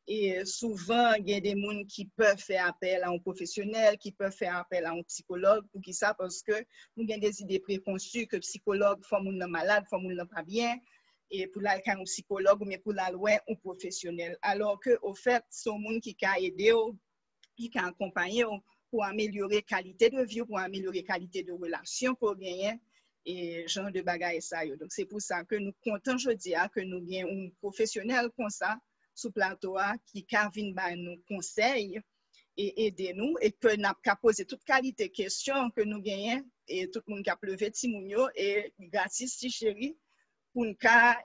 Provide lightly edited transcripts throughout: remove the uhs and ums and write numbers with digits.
Et souvent, il y a des gens qui peuvent faire appel à un professionnel, qui peuvent faire appel à un psychologue. Pour qui ça? Parce que nous avons des idées préconçues que psychologue, faut moun malade, faut moun pas bien. Et pour la un psychologue, mais pour la loin, un professionnel. Alors que, au fait, c'est un monde qui a aidé, qui a accompagné pour améliorer la qualité de vie, pour améliorer la qualité de relation pour gagner et genre de bagaille ça. Donc, c'est pour ça que nous comptons, je dis, que nous avons un professionnel comme ça, sous plateau qui vient nous conseille et aider nous et que nous avons posé toute qualité de questions que nous gagnons et tout le monde a levé Timounio et gratis si chéri pour nous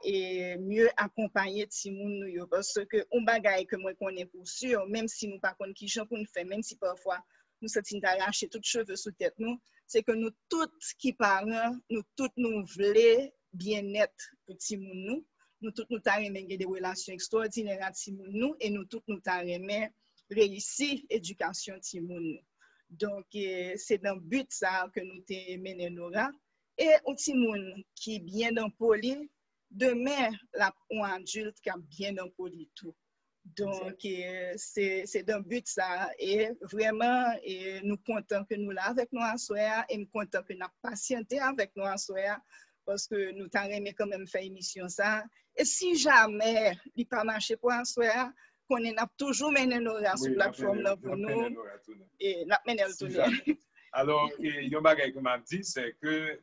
et mieux accompagner Timounio parce que on bagaille que moi connais pour sûr même si nous pas connait qui gens pour nous faire même si parfois nous sentons d'arracher tous cheveux sous tête nous c'est que nous toutes qui parlons nous toutes nous voulons bien-être pour Timounio. Nous tous nous avons des relations extraordinaires à Timoun et nous tous nous avons réussi l'éducation Timoun. Donc, c'est dans le but ça que nous avons mené Nora. Et un Timoun qui est bien dans le poli, demain, un adulte qui est bien dans le poli tout. Donc, c'est dans le but ça. Et vraiment, nous comptons que nous là avec nous à soir et nous comptons que nous avons patienté avec nous à soir parce que nous avons quand même fait émission ça. Et si jamais il n'a pas marché pour un soir, qu'on a toujours mené nos sur la plateforme pour nous. Et nous mené le tourner. Alors, il y a un bagage que m'a dit, c'est que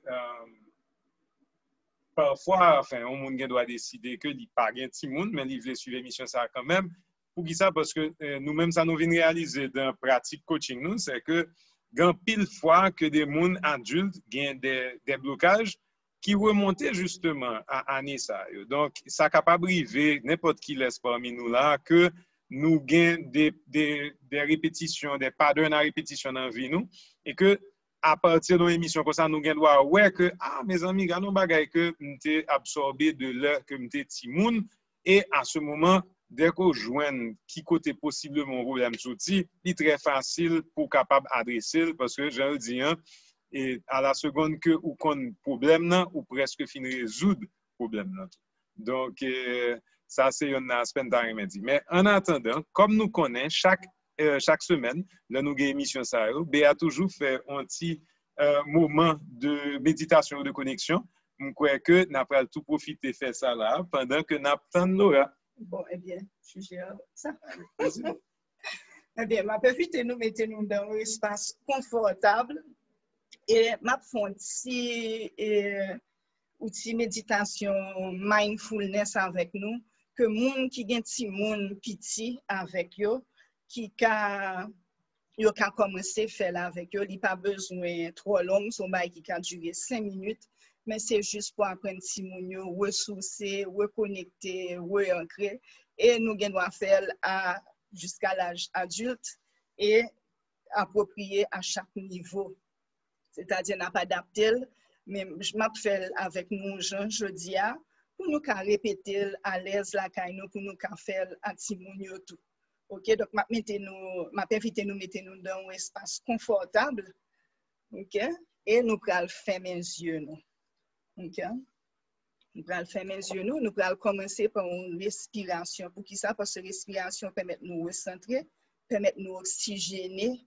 parfois, enfin, on monde doit décider que il pas gain petit monde, mais il veut suivre l'émission ça quand même. Pour qui ça? Parce que nous-mêmes, ça nous vient réaliser dans la pratique coaching, nous, c'est que grand pile fois que des gens adultes gagnent des blocages, qui remontait justement à année ça. Donc, ça capable arriver n'importe qui laisse parmi nous là que nous gagnons des répétitions, des patterns à répétition dans la vie nous et que à partir d'une émission comme ça nous gagnons ouais que mes amis, regardez bagaille que m'était absorbé de l'heure que m'était timoun et à ce moment dès qu'on joigne qui côté possiblement problème sorti, il est très facile pour capable adresser parce que je le dis et à la seconde que ou qu'on problème là ou presque fin résoudre problème là. Donc ça c'est un aspect d'arrêt. Mais en attendant, comme nous connaissons chaque semaine, là nous avons émission ça, Béa toujours fait un petit moment de méditation ou de connexion. Je crois que nous allons tout profiter de faire ça là pendant que nous attendons Nora. Bon, eh bien, je gère ça. Eh bien, ma petite nous mettons dans un espace confortable. Et ma font si outil méditation mindfulness avec nous que moun qui gen ti moun petit avec yo qui yo ka commencer faire avec yo, il pas besoin trop long, son bail qui a duré 5 minutes, mais c'est juste pour apprendre ti moun yo ressourcer, reconnecter, réancrer et nous gen doit faire jusqu'à l'âge adulte et approprié à chaque niveau. C'est-à-dire, n'a pas adapté, mais je m'ai fait avec nous, je dis, pour nous répéter à l'aise la caïno, pour nous faire à Timounio tout. OK, donc, m'a invité nous mettre nous dans un espace confortable. OK, et nous allons fermer les yeux. OK, nous allons fermer les yeux. Nous allons commencer par une respiration. Pour qui ça? Parce que la respiration permet de nous recentrer, permet de nous oxygéner.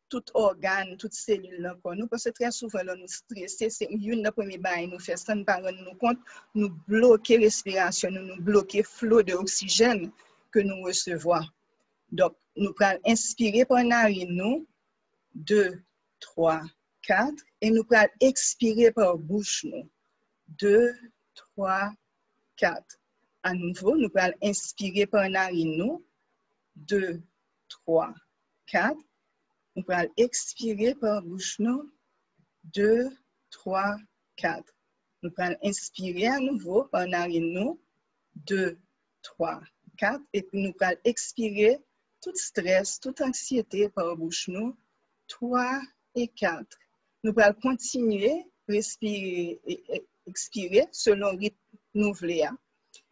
Tout organe, toute cellule dans le corps. Nous, parce que très souvent, là, nous stressons, c'est une des premières bails nous fait sans nous rendre compte, nous bloquer la respiration, nous bloquer le flot d'oxygène que nous recevons. Donc, nous allons inspirer par la narine, nous, 2, 3, 4, et nous allons expirer par la bouche, nous, 2, 3, 4. À nouveau, nous allons inspirer par la narine, nous, 2, 3, 4. On peut expirer par bouche, nous. 2, 3, 4. Nous pouvons inspirer à nouveau par narine, nous. 2, 3, 4. Et puis nous pouvons expirer tout stress, toute anxiété par bouche, nous. 3 et 4. Nous pouvons continuer, respirer et expirer selon le rythme nous voulons.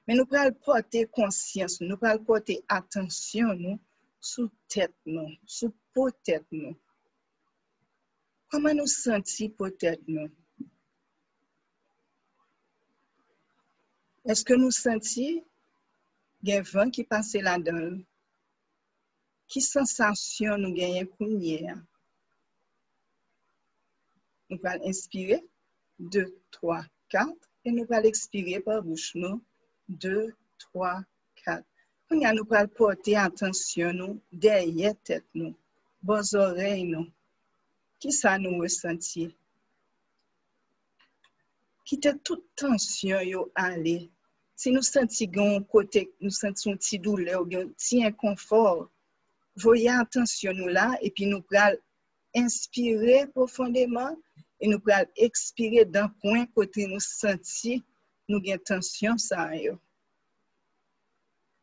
Mais nous pouvons porter conscience, nous pouvons porter attention, nous, sous tête, nous, sous peut-être nous. Comment nous sentons peut-être nous? Est-ce que nous sentons qu'il y a un vent qui passe là-dedans? Qui sensation nous gagnons combien? Nous allons inspirer 2, 3, 4 et nous allons expirer par bouche nous 2, 3, 4. Nous allons porter attention nous derrière tête nous, vos oreilles nous. Qui ça nous ressentir? Quitter toute tension yo aller. Si nous sentons côté, nous sentons une petite douleur ou un petit inconfort, voyez attention nous là et puis nous allons inspirer profondément et nous allons expirer d'un point côté nous sentir nous avons tension ça yo.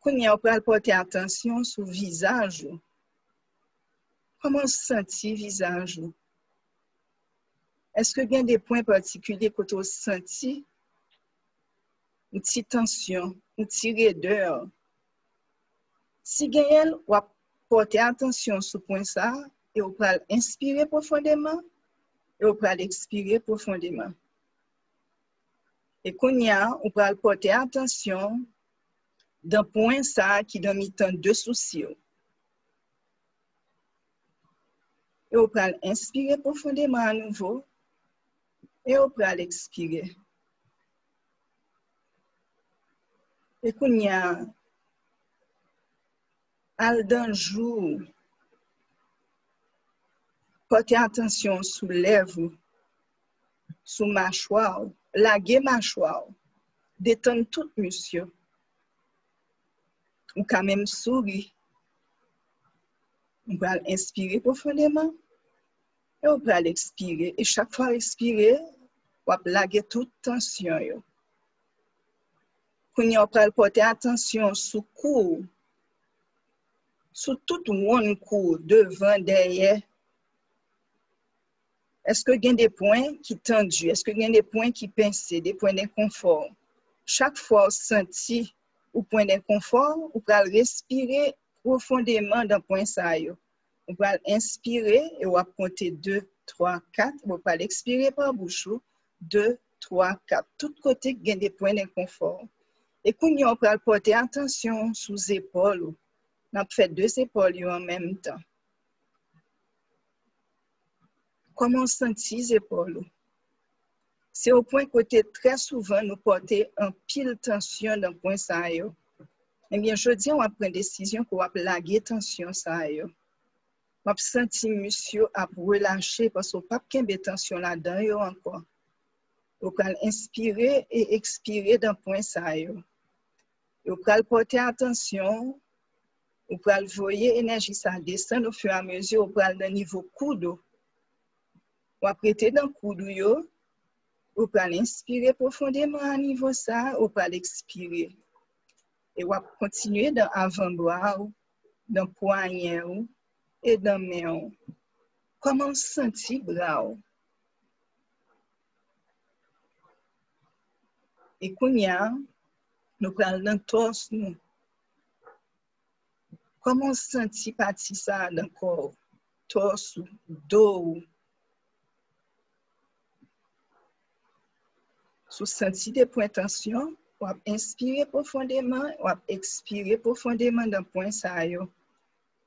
Quand nous allons porter attention sur le visage, comment sentir le visage? Est-ce que il y a des points particuliers que vous sentez? Une petite tension, une petite raideur. Si vous avez porter attention sur ce point ça, et vous pouvez inspirer profondément, et vous pouvez expirer profondément. Et quand vous pouvez porter attention d'un point ça qui donne deux soucis. Et vous pouvez inspirer profondément à nouveau. Et on peut expirer. Et qu'on y a al d'un jour, portez attention sous lèvres, sous mâchoire, laguer mâchoire, détendre tout monsieur. Ou quand même sourire. On peut inspirer profondément. Et on peut expirer. Et chaque fois expirer, on va laguer toute tension. Quand on peut porter attention sur le cou, sur tout le cou, devant, derrière. Est-ce qu'il y a des points qui tendus? Est-ce qu'il y a des points qui pincés, des points d'inconfort? Chaque fois on sentit au point d'inconfort, on peut respirer profondément dans le point ça. On va inspirer et on va compter 2, 3, 4. On va expirer par bouche. 2, 3, 4. Tout côté, il y a des points d'inconfort. Et quand on va porter attention sous les épaules, on a fait 2 épaules en même temps. Comment sentir les épaules? C'est au point côté très souvent nous porter un pile tension dans le point ça. Eh bien, je dis, on va prendre décision pour laguer tension ça. Je sens monsieur à relâcher parce qu'on n'a pas de tension là-dedans encore. On peut inspirer et expirer d'un point ça. On peut porter attention, on peut voyer l'énergie ça descend au fur et à mesure, on peut aller dans le niveau coude. On va prêter dans le coude, on peut inspirer profondément à niveau ça, on peut expirer. Et on va continuer dans l'avant-bras, dans le poignet. Et dans mes mains. Comment sentir bras? Et quand nous prenons dans le torse, comment sentir partie ça dans le corps? Torse, dos. Sous sentir des points de tension, on va inspirer profondément, on va expirer profondément dans le point ça.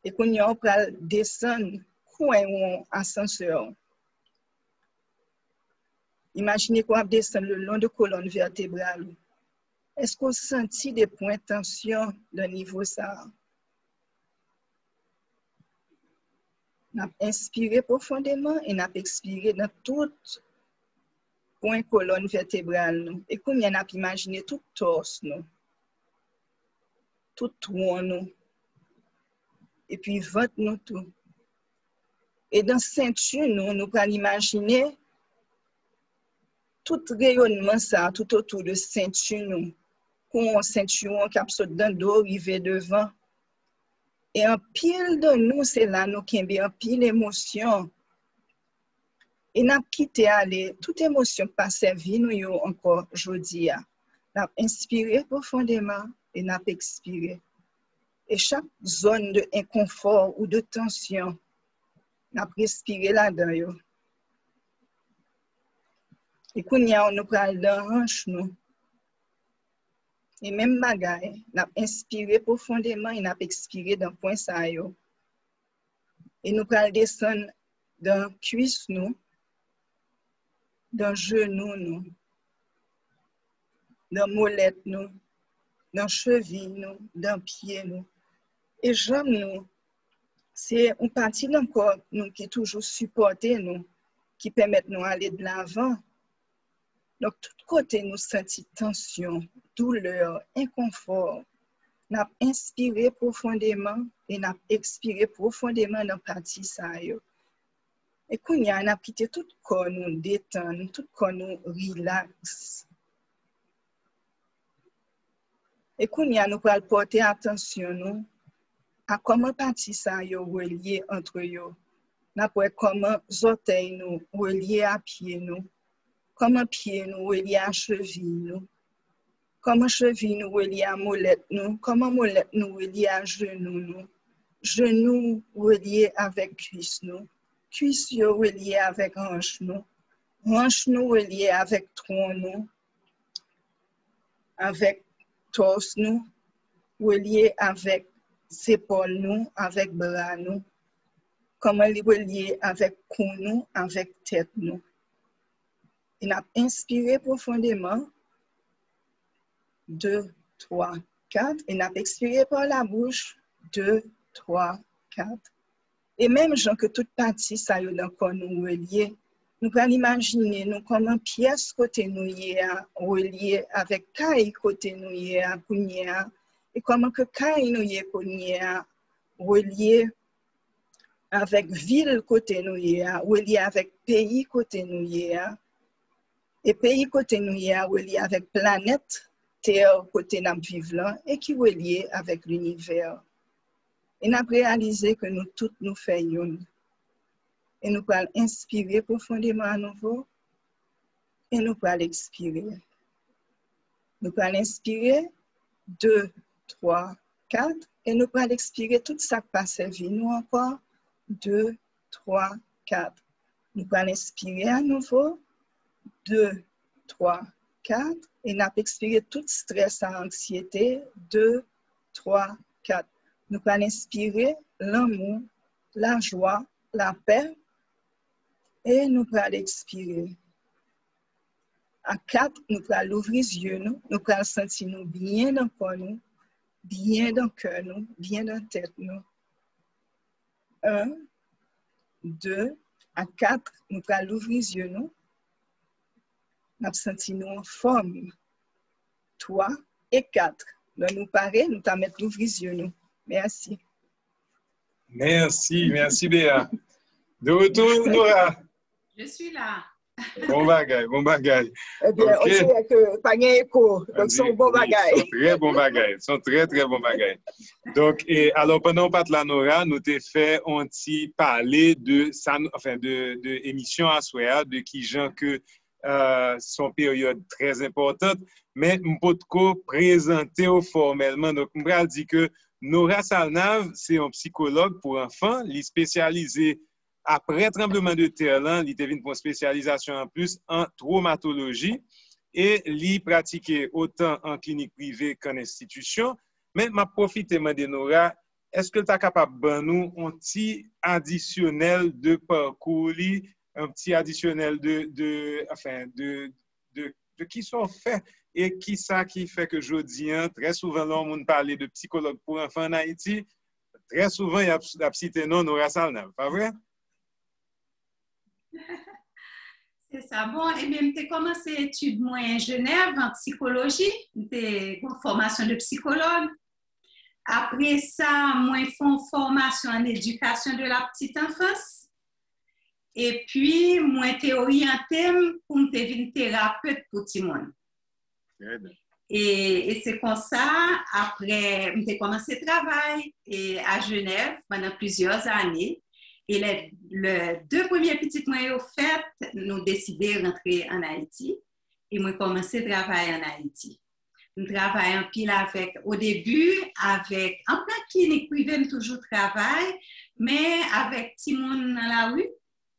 Et quand on va descendre, coin ou ascenseur. Imaginez qu'on va descendre le long de la colonne vertébrale. Est-ce qu'on sentit des points de tension dans le niveau ça? On a inspiré profondément et on a expiré dans tout point colonne vertébrale. Et quand on a imaginé tout torse, tout tronc, et puis ventre nous tout. Et dans ceinture, nous pouvons imaginer tout rayonnement ça, tout autour de ceinture nous. Comme ceinture qui a saute dans le dos, arrivé devant. Et en pile de nous, c'est là nous qui avons en pile émotion. Et nous avons quitté aller, toute émotion pas servi nous encore aujourd'hui. Nous avons inspiré profondément et nous avons expiré. Et chaque zone de inconfort ou de tension, nous avons respiré là-dedans. Et quand nous avons pris dans la hanche, et même bagaille, nous avons inspiré profondément et nous avons expiré dans le point ça. Et nous allons descendre dans cuisse nous, dans genou nous, dans molette nous, dans cheville nous, dans pied nous. Et jambes nous, c'est une partie d'un corps nous qui toujours supporté nous, qui permet nous aller de l'avant. Donc, tout côté nous sentit tension, douleur, inconfort. Nous avons inspiré profondément et nous avons expiré profondément dans la partie ça. Et quand nous avons quitté tout corps nous détendre, tout corps nous relax. Et quand nous allons porter attention nous, à comment partie ça est relié entre eux. Nous allons comment les orteils nous reliés à pied nous. Comment pied nous relié à cheville nous, comment cheville nous relié à molette nous, comment molette nous relié à genou nous, genou relié avec cuisse nous, cuisse relié avec hanche nous relié avec tronc nous, avec torse nous, relié avec épaules nous, avec bras nous, comment relié avec cou nous, avec tête nous. Et nous avons inspiré profondément. 2, 3, 4. Et nous avons expiré par la bouche. 2, 3, 4. Et même gens que toute partie, ça y est dans le corps nous relié, nous pouvons imaginer nous comment pièce côté nous y est relié avec caille côté nous y est et comment que caille nous y est relié avec ville côté nous y est relié avec pays côté nous y est. Et pays côté nous y est relié avec planète, terre côté nous vivons là, et qui est relié avec l'univers. Et nous avons réalisé que nous tous nous faisons. Et nous allons inspirer profondément à nouveau, et nous allons expirer. Nous allons inspirer 2, 3, 4, et nous allons expirer tout ça qui passe vie nous encore. 2, 3, 4. Nous allons inspirer à nouveau. 2, 3, 4. Et nous allons expirer tout stress et anxiété. 2, 3, 4. Nous allons inspirer l'amour, la joie, la paix. Et nous allons expirer. À 4, nous allons ouvrir les yeux. Nous allons sentir nous bien dans le corps, bien dans le cœur, bien dans la tête. 1, 2, à 4, nous allons ouvrir les yeux. Nous allons sentir nous en forme. 3 et 4. Donc, nous paraît, nous allons mettre l'ouvrir les yeux. Merci. Merci Béa. De retour, Nora. Je suis là. Bon bagay. Eh bien, on dirait que pas de écho. Donc, c'est un bon bagay. Sont très bons bagages. Sont très bons bagages. Donc, alors, pendant que la Nora, nous t'ai fait un petit parler de émission à soir, de qui gens que son période très importante, mais je peux te présenter formellement. Donc, je vais dire que Nora Salnave, c'est un psychologue pour enfants, il est spécialisé après tremblement de terre, il est venu pour une spécialisation en plus en traumatologie et il pratique autant en clinique privée qu'en institution. Mais je profite de Nora, est-ce que tu es capable de nous un petit additionnel de parcours, un petit additionnel de qui sont faits et qui ça qui fait que je dis, très souvent, là, on parle de psychologue pour enfants en Haïti, très souvent, il y a cité non Nora Salnave, pas vrai? C'est ça. Bon, et bien, j'ai commencé études moi en Genève en psychologie, j'ai une formation de psychologue. Après ça, moi, j'ai fait une formation en éducation de la petite enfance. Et puis, moi, j'ai orienté pour me devenir thérapeute pour tout le monde. Et c'est comme ça, après, j'ai commencé le travail à Genève pendant plusieurs années. Et les 2 premiers petits mois au fait, nous décidé de rentrer en Haïti. Et moi, commencé à travailler en Haïti. Nous travaillons en pile avec, au début, avec, en plein clinique privée, toujours travail, mais avec Timoun dans la rue.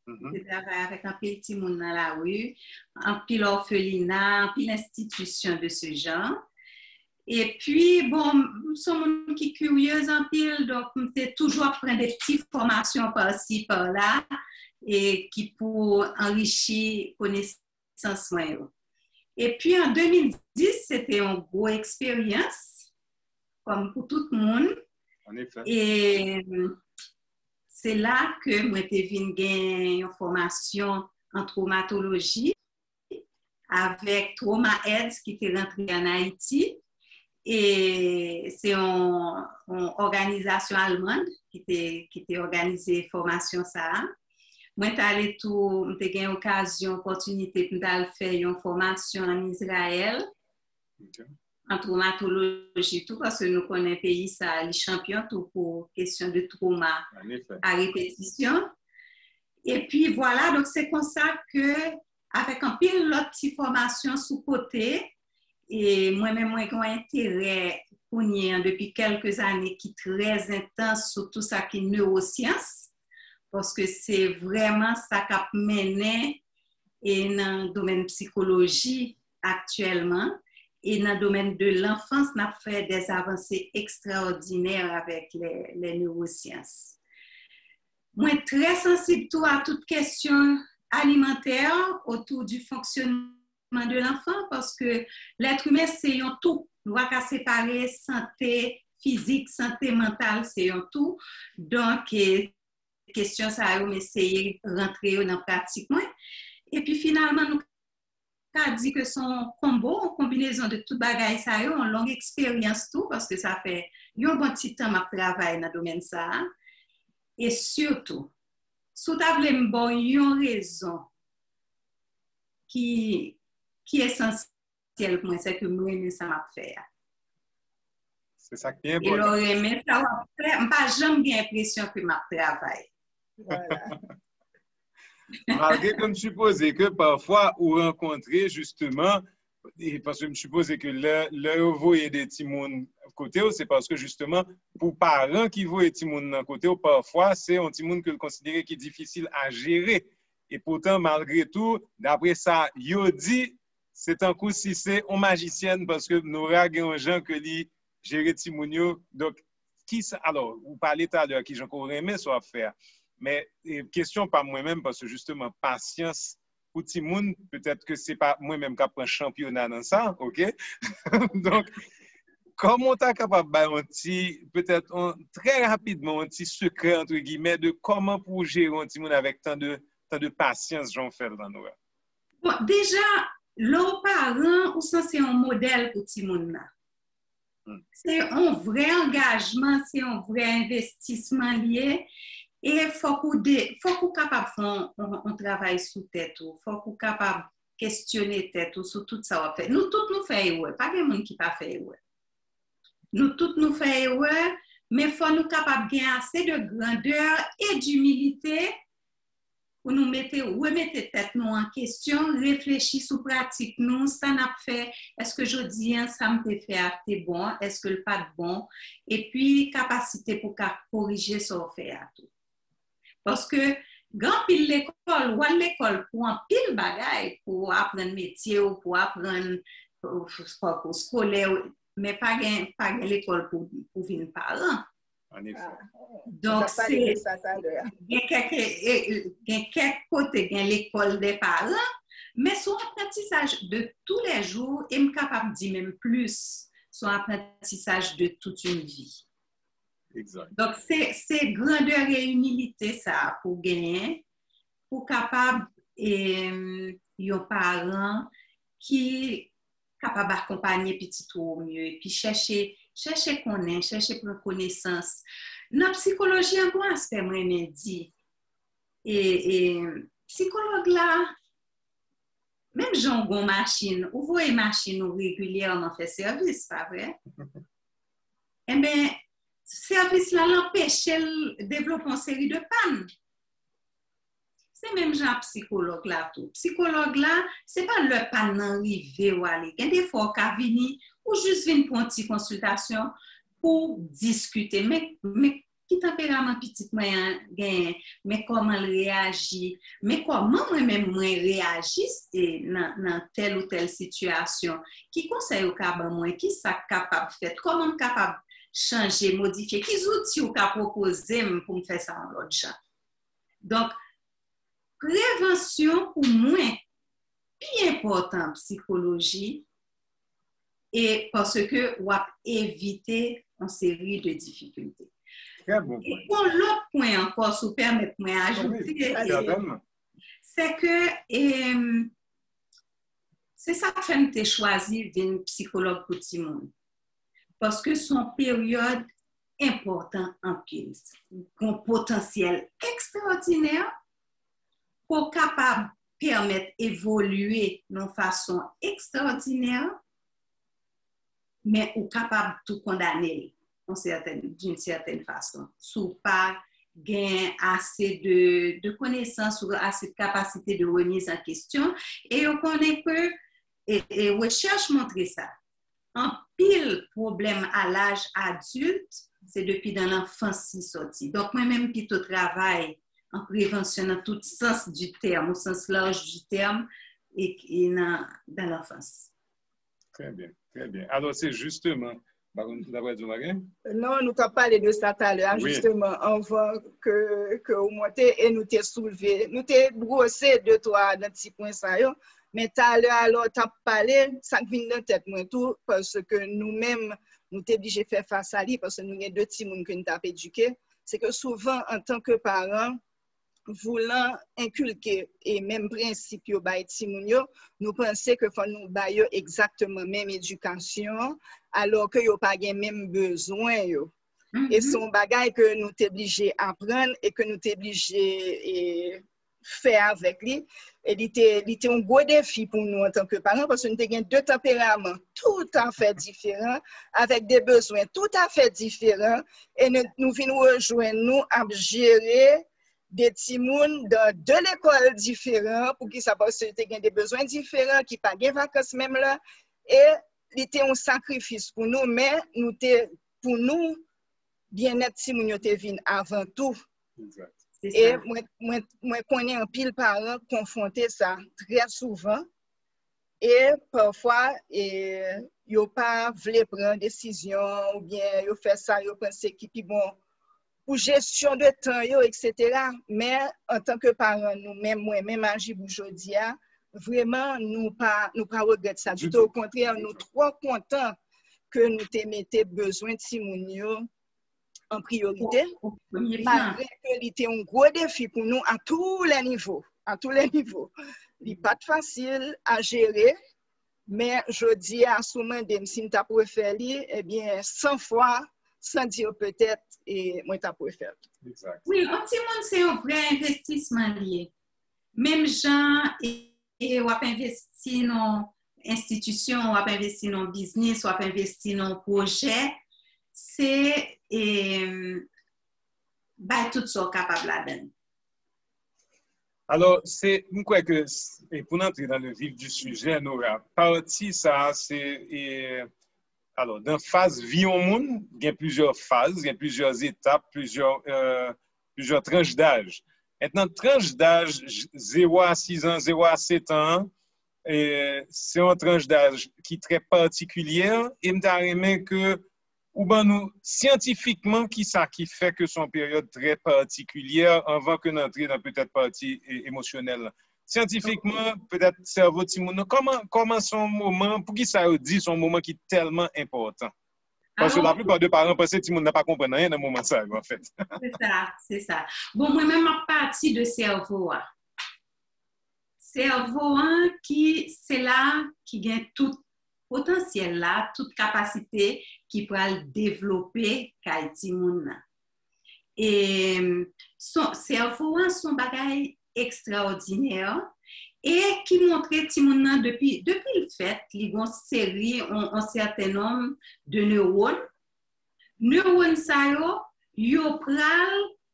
Je travaille avec un pile Timoun dans la rue, un pile orphelinat, un pile institution de ce genre. Et puis, bon, nous sommes qui curieuse en pile, donc c'est toujours prendre des petites formations par-ci, par-là, et qui pour enrichir connaissances. Et puis, en 2010, c'était une grosse expérience, comme pour tout le monde. En effet. Et c'est là que moi, j'ai venu gagner une formation en traumatologie avec Trauma Aids qui était rentré en Haïti. Et c'est une organisation allemande qui était organisée formation ça. Moi, j'ai eu l'occasion, opportunité de faire une formation en Israël, en traumatologie, tout parce que nous connaissons le pays, ça, les champions, tout pour question de trauma à répétition. Et puis voilà, donc c'est comme ça que, avec un pile d'autres petites formations sous côté, et moi-même, j'ai un intérêt depuis quelques années qui est très intense sur tout ça qui est neurosciences, parce que c'est vraiment ça qui a mené dans le domaine de psychologie actuellement. Et dans le domaine de l'enfance, on a fait des avancées extraordinaires avec les neurosciences. Moi, très sensible à toute question alimentaire autour du fonctionnement de l'enfant parce que l'être humain, c'est un tout. On ne va pas séparer santé physique, santé mentale, c'est un tout. Donc, question ça, on essayer de rentrer dans la pratique. Et puis, finalement, nous avons dit que son combo, en combinaison de tout bagaille, ça a une longue expérience tout parce que ça fait un bon petit temps à travailler dans le domaine ça. Et surtout, si vous avez une raison qui est essentielle pour moi, c'est que moi, ça m'a fait. C'est ça qui est important. Et l'aurait ça m'a fait, je n'ai pas jamais l'impression que m'a travaillé. Voilà. Malgré que je suppose que parfois, vous rencontrez justement, parce que je suppose que le voyez des timons côté, c'est parce que justement, pour parents qui voient des timons d'un côté, parfois, c'est un timon que vous considérez qui est difficile à gérer. Et pourtant, malgré tout, d'après ça, yo dit, c'est un coup si c'est une magicienne parce que nous avons des gens qui gèrent timon. Donc, alors, vous parlez tout à l'heure qui j'en aurais aimé soit faire. Mais question pas moi-même parce que justement, patience pour Timoun, peut-être que c'est pas moi-même qui prends championnat dans ça, ok? Donc, comment tu es capable de peut-être très rapidement, un petit secret, entre guillemets, de comment pour gérer un Timoun avec tant de patience, Jean-Fer dans nous? Bon, déjà, leurs parents, c'est un modèle pour Timoun. C'est un vrai engagement, c'est un vrai investissement lié. Et il faut qu'on soit capable de faire un travail sous tête, il faut qu'on soit capable de questionner tête sur tout ça. Nous tous nous faisons, pas de monde qui ne pas fait. Nous tous nous faisons, mais il faut nous capables de gagner assez de grandeur et d'humilité pour nous remettre tête nous en question, réfléchir sur pratique nous, ça n'a fait, est-ce que je dis ça me peut faire, c'est bon, est-ce que le pas bon, et puis capacité pour corriger ce qu'on fait à tout. Parce que, grand pile l'école, ou à l'école pour un pile bagaille, pour apprendre métier ou pour apprendre pour scolaire, mais pas l'école pour venir parent. En effet. Donc, c'est il y a quelques côtés, il y a l'école des parents, mais son apprentissage de tous les jours, et me capable de dire même plus, son apprentissage de toute une vie. Exact. Donc, c'est grandeur et humilité, ça, pour gagner, pour capable et un parent qui capable d'accompagner petit au mieux, et puis chercher connaître, chercher prendre connaissance. Dans la psychologie, un bon aspect, moi, me dit, et psychologue là, même Jean Gon machine, ou voyez machine régulièrement fait service, pas vrai? Eh bien, service là l'empêche de développer une série de pannes. C'est même genre psychologue là tout. Psychologue là, c'est pas le panne arrivé ou aller. Il y a des fois qu'à venir ou juste venir pour une petite consultation pour discuter. Mais qui tempérament comportement petit moyen gain, mais comment il réagit, mais comment moi-même moi réagisse dans telle ou telle situation, qui conseille au cas moi, qui ça capable faire, comment capable changer, modifier, quels outils ou capable proposer pour me faire ça en l'autre genre. Donc prévention pour moi plus important psychologie et parce que on va éviter une série de difficultés. Très bon point. Et pour l'autre point encore, si vous permettez-moi d'ajouter, c'est que c'est ça que j'ai choisi d'une psychologue pour tout le monde. Parce que son période important en pile, un potentiel extraordinaire pour capable permettre d'évoluer de façon extraordinaire, mais ou capable de tout condamner d'une certaine façon. Sous pas gain assez de connaissances ou assez de capacité de remise en question. Et on connaît que, et recherche montre ça, un pile problème à l'âge adulte, c'est depuis dans l'enfance qui sorti. Donc, moi-même, qui te travaille en prévention dans tout sens du terme, au sens large du terme, et dans l'enfance. Très bien, très bien. Alors, c'est justement, non, nous avons parlé de ça tout à l'heure, oui. Justement, avant que vous montez et nous t'ai soulevé. Nous t'ai brossé de toi dans petit point ça, mais tout à l'heure, alors, tu as parlé, ça vient dans la tête, moi, tout, parce que nous-mêmes, nous t'es obligés de faire face à lui, parce que nous avons deux petits monde que nous avons éduqués. C'est que souvent, en tant que parents, voulant inculquer et même principe yo bay timoun, nous pensons que faut nous bailler exactement même éducation alors que yo pas gen même besoin yo. Et son bagay que nous t'es obligé apprendre et que nous t'es obligé faire avec lui. Et il était un gros défi pour nous en tant que parents parce que nous avons deux tempéraments tout à fait différents avec des besoins tout à fait différents et nous venons rejoindre nous à gérer des petits monde dans deux écoles différentes pour qui ça parce que tu as des besoins différents qui pas des vacances même là et c'était un sacrifice pour nous mais pour nous bien-être si nous te vinn avant tout. Exact. Et moi connais un pile parents confronté ça très souvent et parfois yo pas voulu prendre décision ou bien yo fait ça yo pense qui bon pour gestion de temps, etc. Mais en tant que parents, nous-mêmes, moi-même, Agib aujourd'hui, vraiment, nous pas regretter ça. Tout au contraire, nous trop contents que nous te mettions besoin de Simonio en priorité. Malgré que c'était un gros défi pour nous à tous les niveaux. À tous les niveaux. Il n'est pas facile à gérer, mais je dis à Souman de si tu as préféré, eh bien, 100 fois, sans dire peut-être, et moi, tu as préféré. Exact. Oui, un petit monde, c'est un vrai investissement lié. Même gens, et on a investi dans institution, on a investi dans business, on a investi dans projet, c'est tout ça capable là-dedans. Alors, je crois que pour entrer dans le vif du sujet, Nora, partie ça, c'est alors, dans phase vie au monde, il y a plusieurs phases, il y a plusieurs étapes, plusieurs tranches d'âge. Maintenant, tranche d'âge 0 à 6 ans, 0 à 7 ans, c'est une tranche d'âge qui est très particulière et je me que nous, scientifiquement, qui fait que son période très particulière avant que d'entrer dans peut-être partie émotionnelle. Scientifiquement, peut-être cerveau Timoun, comment son moment, pour qui ça dit son moment qui est tellement important? Parce que la plupart des parents pensent que Timoun n'a pas compris rien dans le moment ça, en fait. C'est ça. Bon, moi-même, à partir de cerveau. Cerveau, c'est là qui gagne tout potentiel là, toute capacité qui peut le développer qu'à Timoun. Et son cerveau, son bagage extraordinaire et qui montrait Timoun depuis le fait, il y a une série, un certain nombre de neurones. Neurones, ça yo pral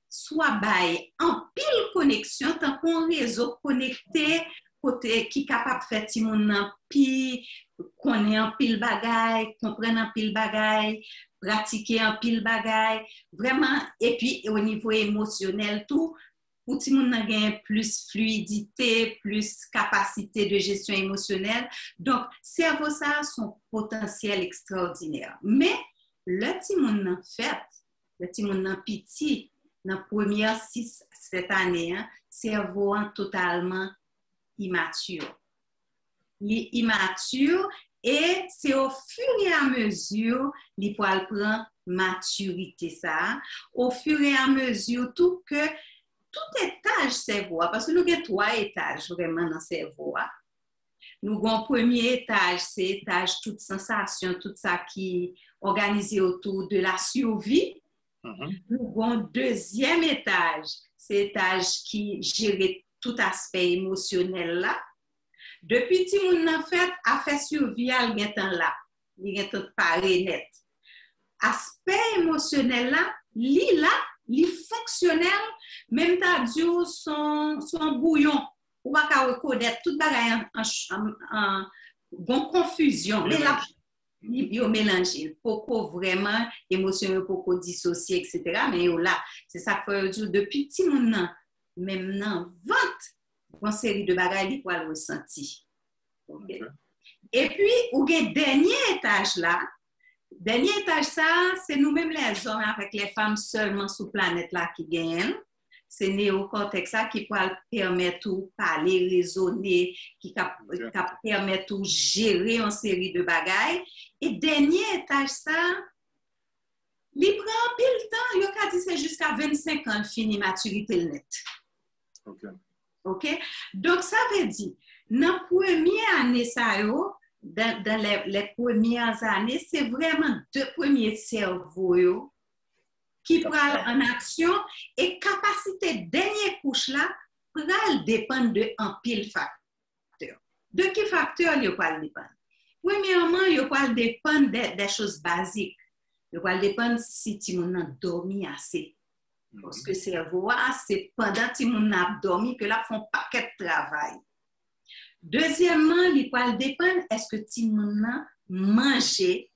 soit bail en pile connexion, tant qu'on réseau connecté, côté qui capable de faire Timoun puis connaît un pile bagay, comprendre un pile bagay, pratiquer un pile bagay, vraiment, et puis au niveau émotionnel, tout, pour tout le monde a plus fluidité, plus capacité de gestion émotionnelle. Donc, cerveau, ça a son potentiel extraordinaire. Mais, le petit monde fait, le petit monde petit, dans les premières 6-7 années, hein, cerveau est totalement immature. Il est immature et c'est au fur et à mesure qu'il prend maturité ça, au fur et à mesure tout que tout étage cerveau, parce que nous avons 3 étages vraiment dans le cerveau. Nous avons premier étage, c'est étage toute sensation, tout ça qui est organisé autour de la survie. Nous avons deuxième étage, c'est étage qui gère tout aspect émotionnel là. Depuis que nous avons fait survie, il y a temps là, il y a temps paré net. Aspect émotionnel là, il fonctionnel, même ta dur son bouillon, ou pas qu'à reconnaître tout bagaille en confusion, mais là il mélange, pourquoi vraiment émotion, pourquoi dissocier, etc. Mais là, c'est ça que dire depuis petit monde, même dans 20 une série de bagailles pour le ressenti. Okay. Et puis, ou le dernier étage là, ça, c'est nous-mêmes les hommes avec les femmes seulement sur la planète là qui gagnent. C'est néocortex qui peut permettre de parler, raisonner, qui permet de gérer une série de bagailles. Et dernier étage ça, il prend pile temps, il a dit c'est jusqu'à 25 ans fini maturité net. OK? Donc, ça veut dire, dans la première année, dans les premières années, c'est vraiment 2 premiers cerveaux qui prennent en action et capacité dernière couche là, dépend de un pile facteur. De quel facteur il peut dépendre? Premièrement, il peut dépendre des choses basiques. Il peut dépendre si tu as dormi assez. Parce que le cerveau, c'est pendant que tu as dormi que là, font paquet de travail. Deuxièmement, il peut dépendre, est-ce que tu as mangé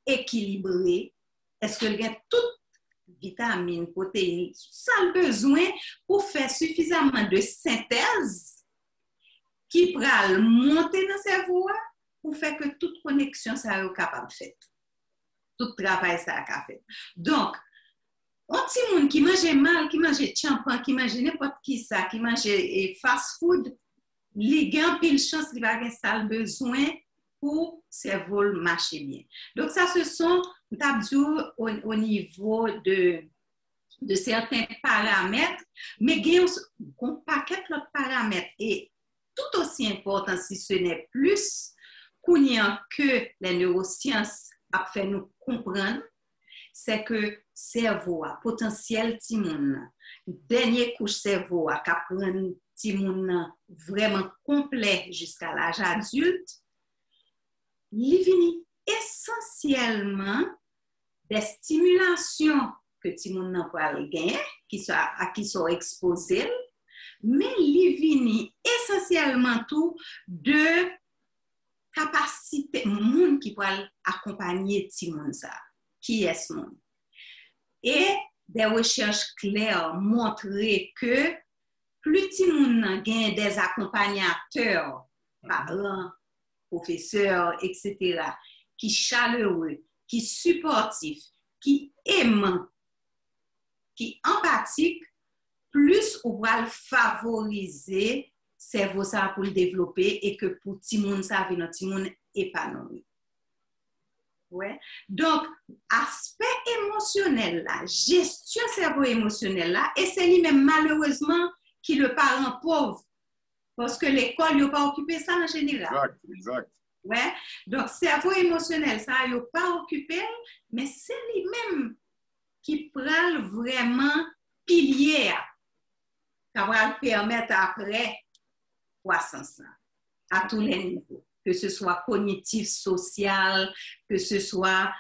équilibré? Est-ce que il y a toutes vitamines, protéines, ça a besoin pour faire suffisamment de synthèse qui peut monter dans le cerveau pour faire que toute connexion soit capable de faire. Tout travail ça a fait. Donc, un petit monde qui mange mal, qui mange champagne, qui mange n'importe qui ça, qui mange fast food, il y a pile chance qu'il va avoir ça besoin pour cerveau marcher bien. Donc ça ce sont au niveau de certains paramètres, mais il y a un paquet d'autres paramètres et tout aussi important si ce n'est plus que les neurosciences a fait nous comprendre, c'est que cerveau a potentiel timoun. Dernier couche cerveau a prendre timoun vraiment complet jusqu'à l'âge adulte. Il vient essentiellement des stimulations que timoun n'a pas gagné, à qui sont exposés, mais il vient essentiellement tout de capacité monde qui peut accompagner timoun ça. Qui est ce monde? Et des recherches claires montrent que plus petit monde gagne des accompagnateurs, parents, professeurs, etc., qui chaleureux, qui supportifs, qui aimants, qui empathiques, plus on va le favoriser cerveau ça pour le développer et que pour petit monde ça vient petit monde épanoui. Ouais. Donc, aspect émotionnel là, gestion cerveau émotionnel là, et c'est lui-même malheureusement qui le parent pauvre, parce que l'école n'a pas occupé ça en général. Exact. Ouais. Donc, cerveau émotionnel, ça n'a pas occupé, mais c'est lui-même qui prend vraiment pilier, qui va permettre après croissance à tous les niveaux. Que ce soit cognitif, social, que ce soit à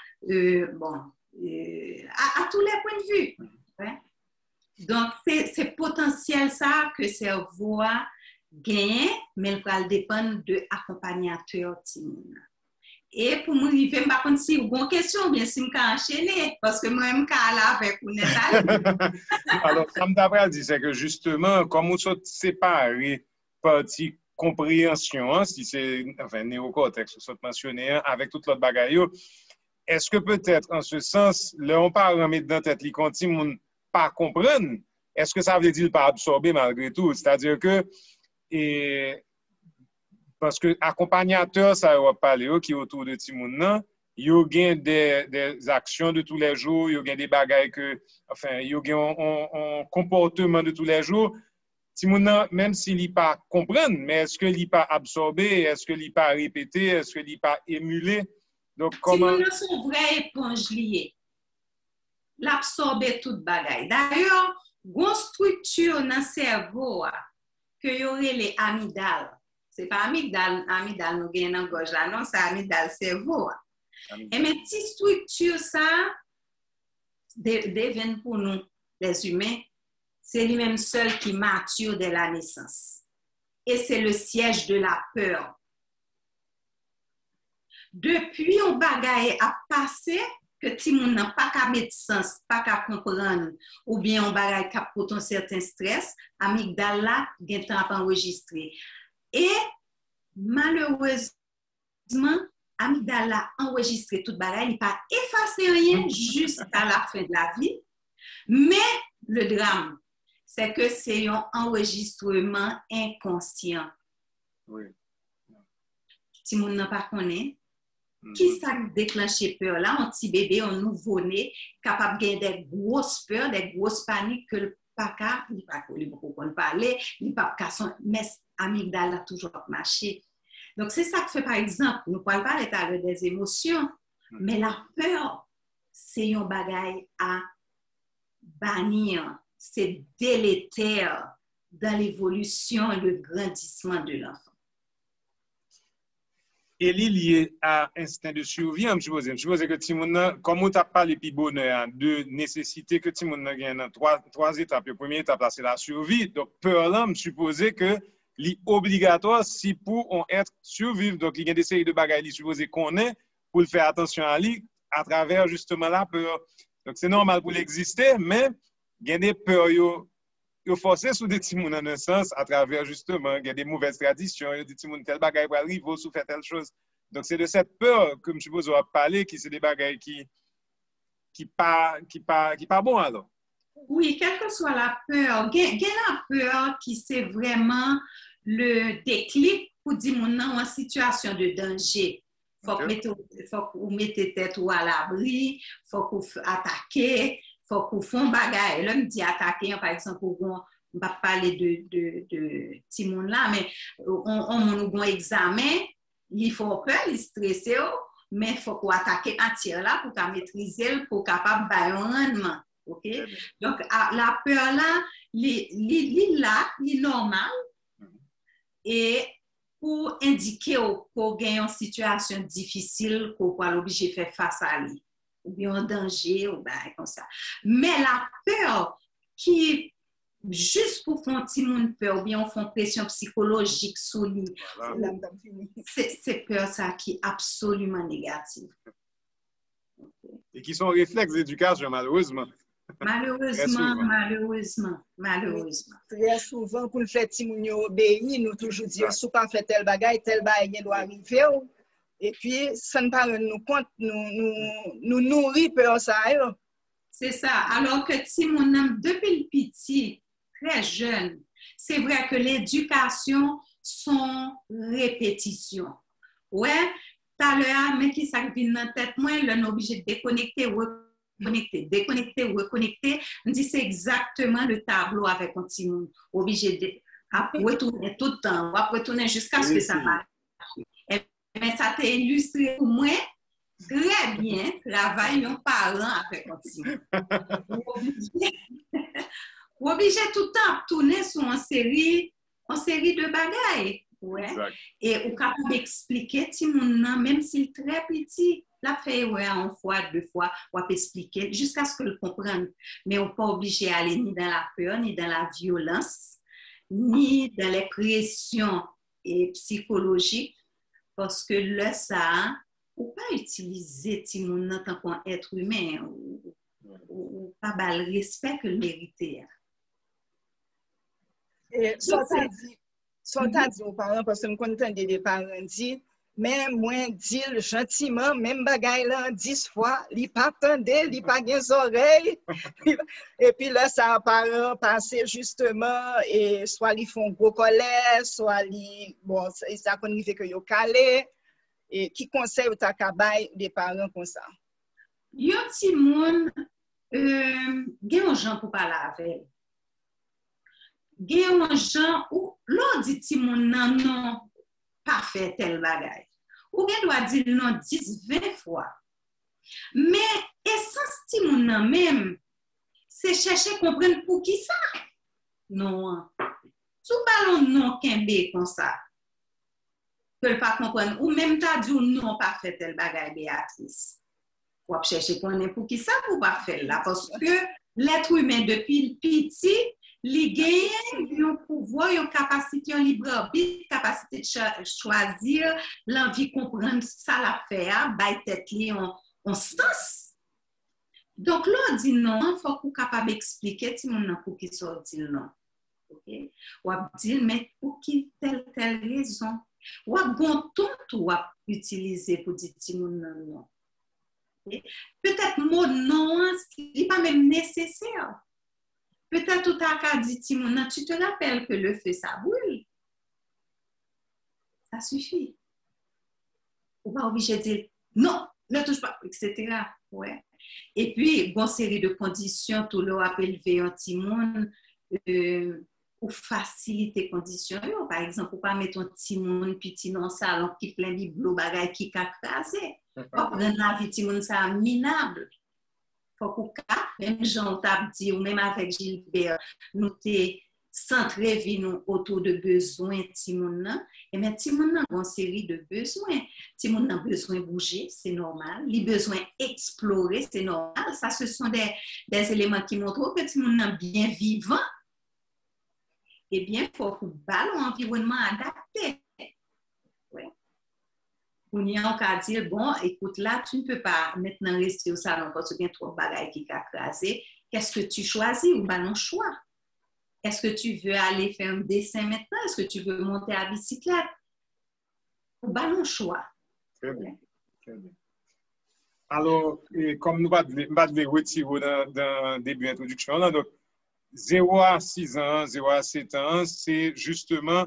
tous les points de vue. Ouais. Donc, c'est potentiel ça que le cerveau gagne, mais il va dépendre de l'accompagnateur Timoun. Et pour m'arriver, je ne sais pas si vous avez une question, bien si je peux enchaîner, parce que moi-même, je suis là avec vous, Nathalie. Alors, ça me dit, c'est que justement, comme on s'est séparé partie compréhension, hein, si c'est, enfin, néocortex, on s'est mentionné, hein, avec toute l'autre bagaille, est-ce que peut-être, en ce sens, là, on parle remettre dans la tête, les continents ne pas comprendre, est-ce que ça veut dire pas absorber malgré tout? C'est-à-dire que, parce que accompagnateur, ça va parler, qui est autour de Timoun, il y a des actions de tous les jours, il y a des bagailles que, enfin, il y a un comportement de tous les jours. Timoun, même s'il n'est pas comprendre, mais est-ce qu'il n'est pas absorbé, est-ce qu'il n'est pas répété, est-ce qu'il n'est pas émulé? Donc, comment... Timoun sont vraies éponges liées. L'absorber toute bagaille. D'ailleurs, une structure dans le cerveau que y aurait les amygdales. C'est pas amygdale nous gagne dans gorge là, non, c'est amygdale cerveau. Et mais petite structure ça devient pour nous les humains, c'est lui-même seul qui mature dès la naissance. Et c'est le siège de la peur. Depuis on bagaille a passé que Timoun n'a pas qu'à mettre sens, pas qu'à comprendre, ou bien on bagaille qu'à pour un certain stress, amygdale là, gen temps à enregistrer. Et malheureusement, amygdale a enregistré toute bagaille, il n'a pas effacé rien jusqu'à la fin de la vie. Mais le drame, c'est que c'est un enregistrement inconscient. Oui. Si on n'a pas connaît, qui ça déclenche peur là, un petit bébé, un nouveau-né, capable de gagner des grosses peurs, des grosses paniques que le papa, il pas parler, il pas son mais amygdale a toujours marché. Donc c'est ça que fait par exemple, nous parlons pas l'état des émotions, mais la peur c'est un bagage à bannir, c'est délétère dans l'évolution et le grandissement de l'enfant. Et lié à instinct de survie, je suppose que Timoun, comme on t'a parlé de bonheur, de nécessité que Timoun a gagné dans trois étapes. La première étape, c'est la survie. Donc, peur là, je suppose que c'est obligatoire si pour on être survivre. Donc, il y a des séries de bagages, il suppose qu'on est pour faire attention à lui à travers justement la peur. Donc, c'est normal pour l'exister, mais il y a des peurs. Ils forcé sous des timons dans un sens à travers justement, il y a des mauvaises traditions, il y a des timons tel bagaille va arriver, ou faire telle chose. Donc c'est de cette peur que je suppose on va parler qui c'est des bagailles qui pas bon alors. Oui, quelle que soit la peur, il y a la peur qui c'est vraiment le déclic pour dire mon nom en situation de danger. Faut que vous mettez tête ou à l'abri, faut que vous attaquez. Faut qu'on fasse un bagage. Là, me dit attaquer, par exemple, on va parler de Timon là, mais on a un examen, il faut peur, il stresser, mais il faut qu'on attaque un tir là pour qu'on maîtriser, pour capable de faire un rendement. Okay? Donc, la peur là, il est normal. Et pour indiquer qu'on gagne une situation difficile, qu'on est obligé de faire face à lui. Ou bien en danger, ou bien comme ça. Mais la peur qui, juste pour faire un petit monde peur, ou bien on fait une pression psychologique sur lui, voilà. C'est peur ça qui est absolument négative. Et qui sont réflexes d'éducation, malheureusement. Malheureusement. Très souvent, pour le faire petit moun yo obéi, nous toujours dire, si pas fait tel bagaille doit arriver. Et puis, ça ne parle nous compte, nous nourrit peur ça. C'est ça. Alors que si mon âme, depuis le petit, très jeune, c'est vrai que l'éducation, sont répétition. Ouais, tout à l'heure, mais qui ça vient dans la tête, moi, on est obligé de déconnecter, reconnecter. On dit c'est exactement le tableau avec un petit monde. Obligé de retourner tout le temps, retourner jusqu'à ce que ça marche. Mais ça t'a illustré pour moi très bien travailler un parent avec un petit monde. Obligé tout le temps tourner sur une série de bagailles. Ouais. Et on capable d'expliquer petit monde même s'il est très petit, la fait une fois, deux fois, on peut expliquer jusqu'à ce que le comprenne. Mais on n'est pas obligé d'aller ni dans la peur, ni dans la violence, ni dans les pressions psychologiques. Parce que là, ça, ou pas utiliser ti moun en tant qu'être humain ou pas le respect que le mérité. Et ça dit aux parents, parce que je suis content des parents dit, mais moi, dis gentiment, même bagaille là, 10 fois, il pas attendé, il pas les oreilles. Et puis là, ça parents passer justement, et soit ils font gros colère, soit ils, bon, ça fait que ils calé. Et qui conseille au takabay des parents comme ça? Yo ti moun, gen yon jan pou pala avec. Gen yon jan ou l'on dit ti moun nan non, pas fait tel bagay. Ou gen doit dire non 10, 20 fois. Mais essence ti moun nan même, c'est chercher comprendre pour qui ça. Non. Sou balon non kembe comme ça. Que pas comprendre ou même t'as dit non pas fait tel bagay Béatrice. Faut chercher pour qui ça pour pas faire là parce que l'être humain depuis petit, il gagne un pouvoir, une capacité, un libre arbitre, capacité de choisir, l'envie comprendre ça l'affaire, bail tête li en sens. Donc là on dit non, faut qu'on capable expliquer ti mon pour qui ça dit non. OK? Ou dire mais pour qui telle raison. Ou a bon ton ou a utiliser pour dire ti moun non. Peut-être mot non, n'est pas même nécessaire. Peut-être tout à cas dit ti moun tu te rappelles que le feu ça brûle. Ça suffit. Ou pas obligé de dire non, ne touche pas, etc. Ouais. Et puis, bon série de conditions, tout le rappel élever un ti moun pour faciliter conditions. Par exemple, pour pas mettre un petit monde petit dans le salon qui plein de bleu bagay qui ka crasé. Pour prendre la vie petit monde ça minable. Faut qu'on même Jean t'a dit ou même avec Gilbert nous t'es centré vie nous autour de besoins petit monde et mais petit monde a une série de besoins. Petit monde a besoin de bouger, c'est normal. Les besoins explorer, c'est normal. Ça ce sont des éléments qui montrent que petit monde est bien vivant. Eh bien, il faut un environnement adapté. Ouais. On y a encore dire, bon, écoute, là, tu ne peux pas maintenant rester au salon parce qu'il y a trop de bagailles qui sont crasées. Qu'est-ce que tu choisis ou non choix? Est-ce que tu veux aller faire un dessin maintenant? Est-ce que tu veux monter à bicyclette? Ou non choix. Très bien. Très bien. Alors, comme nous allons retirer dans le début d'introduction, donc, 0 à 6 ans, 0 à 7 ans, c'est justement,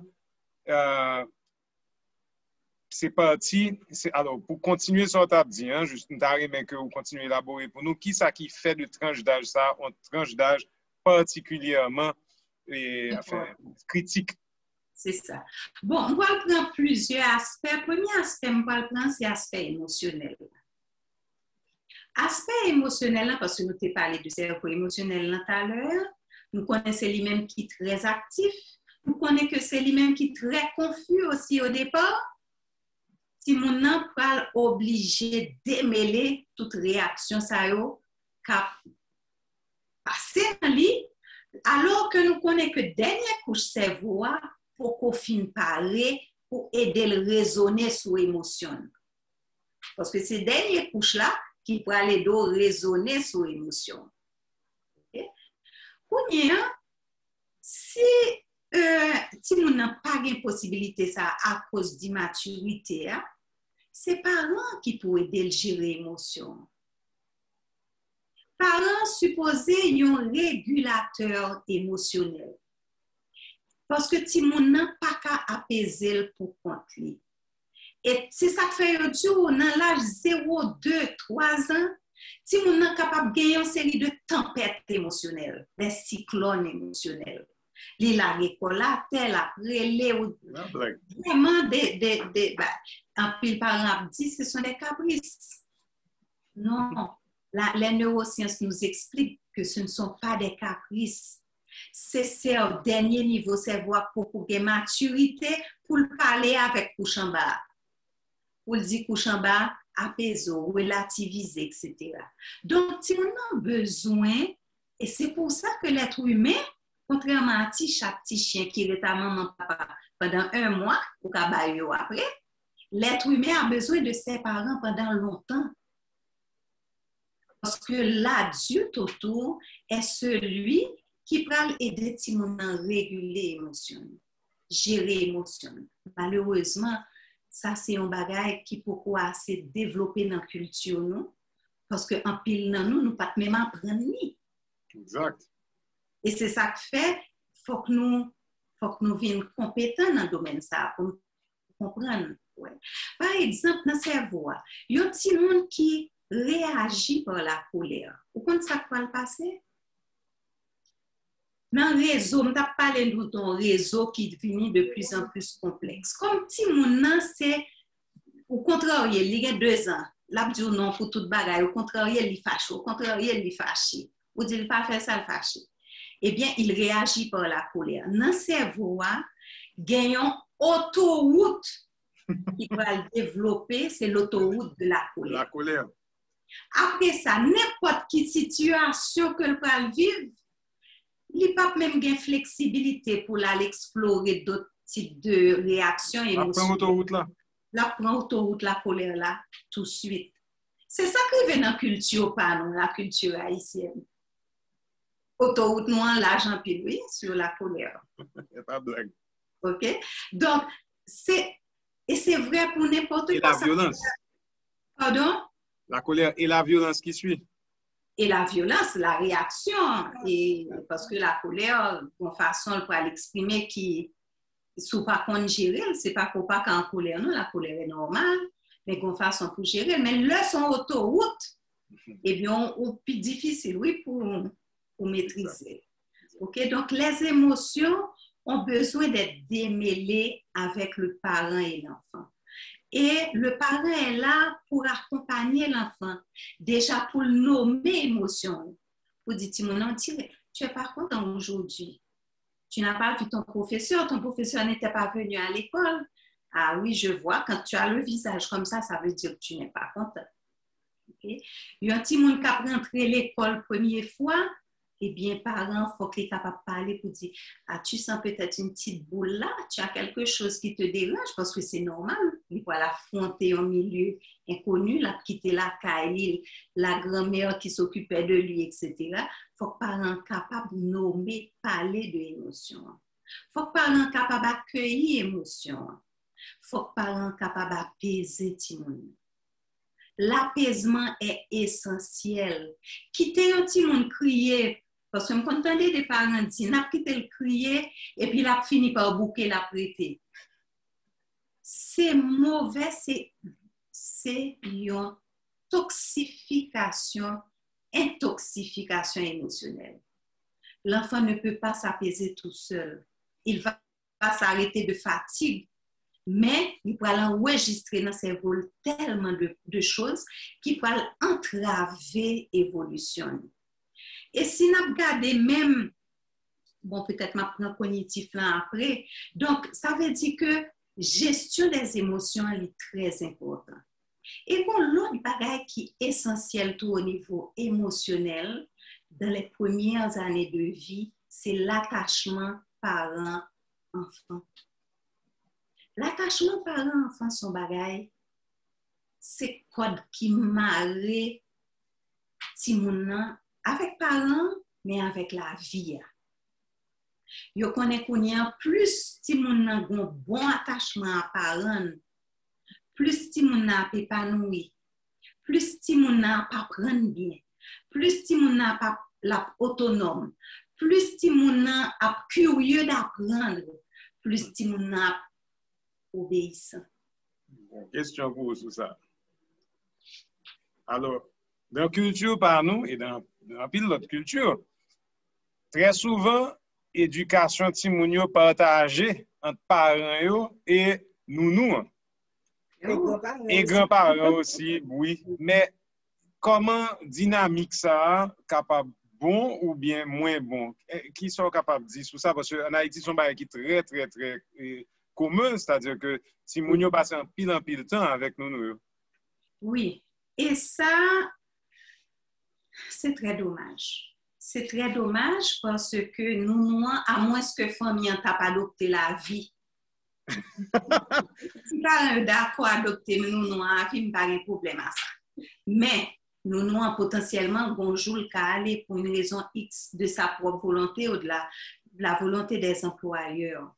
c'est parti, alors pour continuer sur ta dit, juste mais que vous continuez à élaborer pour nous, qui ça qui fait de tranche d'âge ça, une tranche d'âge particulièrement critique? C'est ça. Bon, on va prendre plusieurs aspects. Le premier aspect, on va prendre, c'est l'aspect émotionnel. Aspect émotionnel, parce que nous t'ai parlé du cerveau émotionnel tout à l'heure, nous connaissons lui-même qui est très actif. Nous connaissons que c'est lui-même qui est très confus aussi au départ. Si mon n'a pas obligé de démêler toute réaction, ça y a passé en lui, alors que nous connaissons que dernière couche cerveau pour qu'on finisse parler, pour aider le raisonner sur l'émotion. Parce que c'est dernière couche là qui peut aller raisonner sur l'émotion. Si on n'a pas de possibilité ça à cause d'immaturité, c'est parents qui peuvent aider à gérer l'émotion. Parents supposés un régulateur émotionnel. Parce que si on n'a pas qu'à apaiser pour compte. Et c'est ça que fait dans l'âge 0, 2, 3 ans, si on est capable de gagner une série de tempêtes émotionnelles, des cyclones émotionnels, les lagues collatelles, après les vraiment en pile parents dit ce sont des caprices. Non, les neurosciences nous expliquent que ce ne sont pas des caprices. C'est au dernier niveau, c'est voir pour gagner maturité pour parler avec couche en bas. Pour le dire couche en bas, apaiser, relativiser, etc. Donc, si on a besoin, et c'est pour ça que l'être humain, contrairement à chaque petit chien qui est à maman papa pendant 1 mois, ou qu'à après, l'être humain a besoin de ses parents pendant longtemps. Parce que l'adulte autour est celui qui peut aider Timon à réguler l'émotion, gérer l'émotion. Malheureusement, ça c'est un bagage qui pourquoi assez développé dans la culture, nous, parce qu'en pile dans nous, nous pas même apprendre ni. Exact. Et c'est ça que fait, faut que nous soyons compétents dans le domaine ça, pour comprendre. Ouais. Par exemple, dans le cerveau, il y a un petit monde qui réagit par la colère. Vous comprenez ça qui va le passer? Dans le réseau, on a parlé d'un réseau qui devient de plus en plus complexe. Comme petit monde, c'est au contraire, il y a 2 ans. Là, je dis non pour toute bagaille. Au contraire, il est fâché. Au contraire, il est fâché. Ou dit, il ne pas faire ça, le fâché. Eh bien, il réagit par la colère. Dans le cerveau, gagnons autoroute qui va le développer, c'est l'autoroute de la colère. La colère. Après ça, n'importe quelle situation que le va vivre, il n'y a pas même de flexibilité pour aller explorer d'autres types de réactions émotionnelles. La autoroute là. La autoroute, la colère là, tout de suite. C'est ça qui vient dans la culture, pas nous, la culture haïtienne. Autoroute noire, l'argent puis oui, sur la colère. Il n'y a pas de blague. OK? Donc, c'est vrai pour n'importe quoi. Et la violence. Pardon? La colère et la violence qui suit. Et la violence, la réaction. Et parce que la colère, de façon pour l'exprimer qui sous pas qu'on gérer, c'est pas pour pas qu'en colère, non, la colère est normale, mais qu'on façon pour gérer. Mais là, son autoroute, eh bien, on plus difficile, oui, pour maîtriser. OK? Donc, les émotions ont besoin d'être démêlées avec le parent et l'enfant. Et le parent est là pour accompagner l'enfant, déjà pour nommer l'émotion. Pour dire, Timon, tu es pas content aujourd'hui. Tu n'as pas vu ton professeur n'était pas venu à l'école. Ah oui, je vois, quand tu as le visage comme ça veut dire que tu n'es pas content. Okay? Il y a un petit monde qui a rentré à l'école première fois, eh bien, parents, il faut qu'ils soient capables de parler pour dire, ah, tu sens peut-être une petite boule là, tu as quelque chose qui te dérange parce que c'est normal. Il faut l'affronter au milieu inconnu, là, quitter la caille, la grand-mère qui s'occupait de lui, etc. Il faut que parents soient capables de nommer, parler de l'émotion. Il faut que parents soient capables d'accueillir l'émotion. Il faut que parents soient capables d'apaiser Timon. L'apaisement est essentiel. Quitter un petit monde crier, parce que je m'entendais des parents dire, n'a quitté le crier et puis la fini par bouquer la prêter. C'est mauvais, c'est une intoxication émotionnelle. L'enfant ne peut pas s'apaiser tout seul. Il va s'arrêter de fatigue. Mais il peut enregistrer dans ses rôles tellement de choses qui peuvent entraver l'évolution. Et si nous regardons même, bon, peut-être ma prendre cognitif là après, donc ça veut dire que gestion des émotions est très important. Et bon, l'autre bagage qui est essentiel tout au niveau émotionnel dans les premières années de vie, c'est l'attachement parent-enfant. L'attachement parent-enfant, son bagage, c'est code qui marre Timon avec parents, mais avec la vie. Yo connaît qu'on y a plus Timon a un bon attachement à parents, plus Timon a épanoui, plus Timon a pas prendre bien, plus Timon a pas la autonome, plus Timon a curieux d'apprendre, plus Timon a obéissant. Bon, question pour vous sur ça. Alors, dans la culture par nous et dans pile d'autres cultures, très souvent, éducation timounio partagée entre parents et nous. Et grands-parents aussi, oui. Mais comment dynamique ça capable bon ou bien moins bon? Qui sont capables de dire sur ça? Parce qu'en Haïti, c'est un bagage qui est très, très commun, c'est-à-dire que Timounio passe en pile temps avec nous. Oui, et ça, c'est très dommage. C'est très dommage parce que nous, à moins que famille n'a pas adopté la vie Si parents d'accord adopter nous non afin pas un problème à ça. Mais nous non potentiellement bonjour le cas aller pour une raison X de sa propre volonté ou de la volonté des employeurs.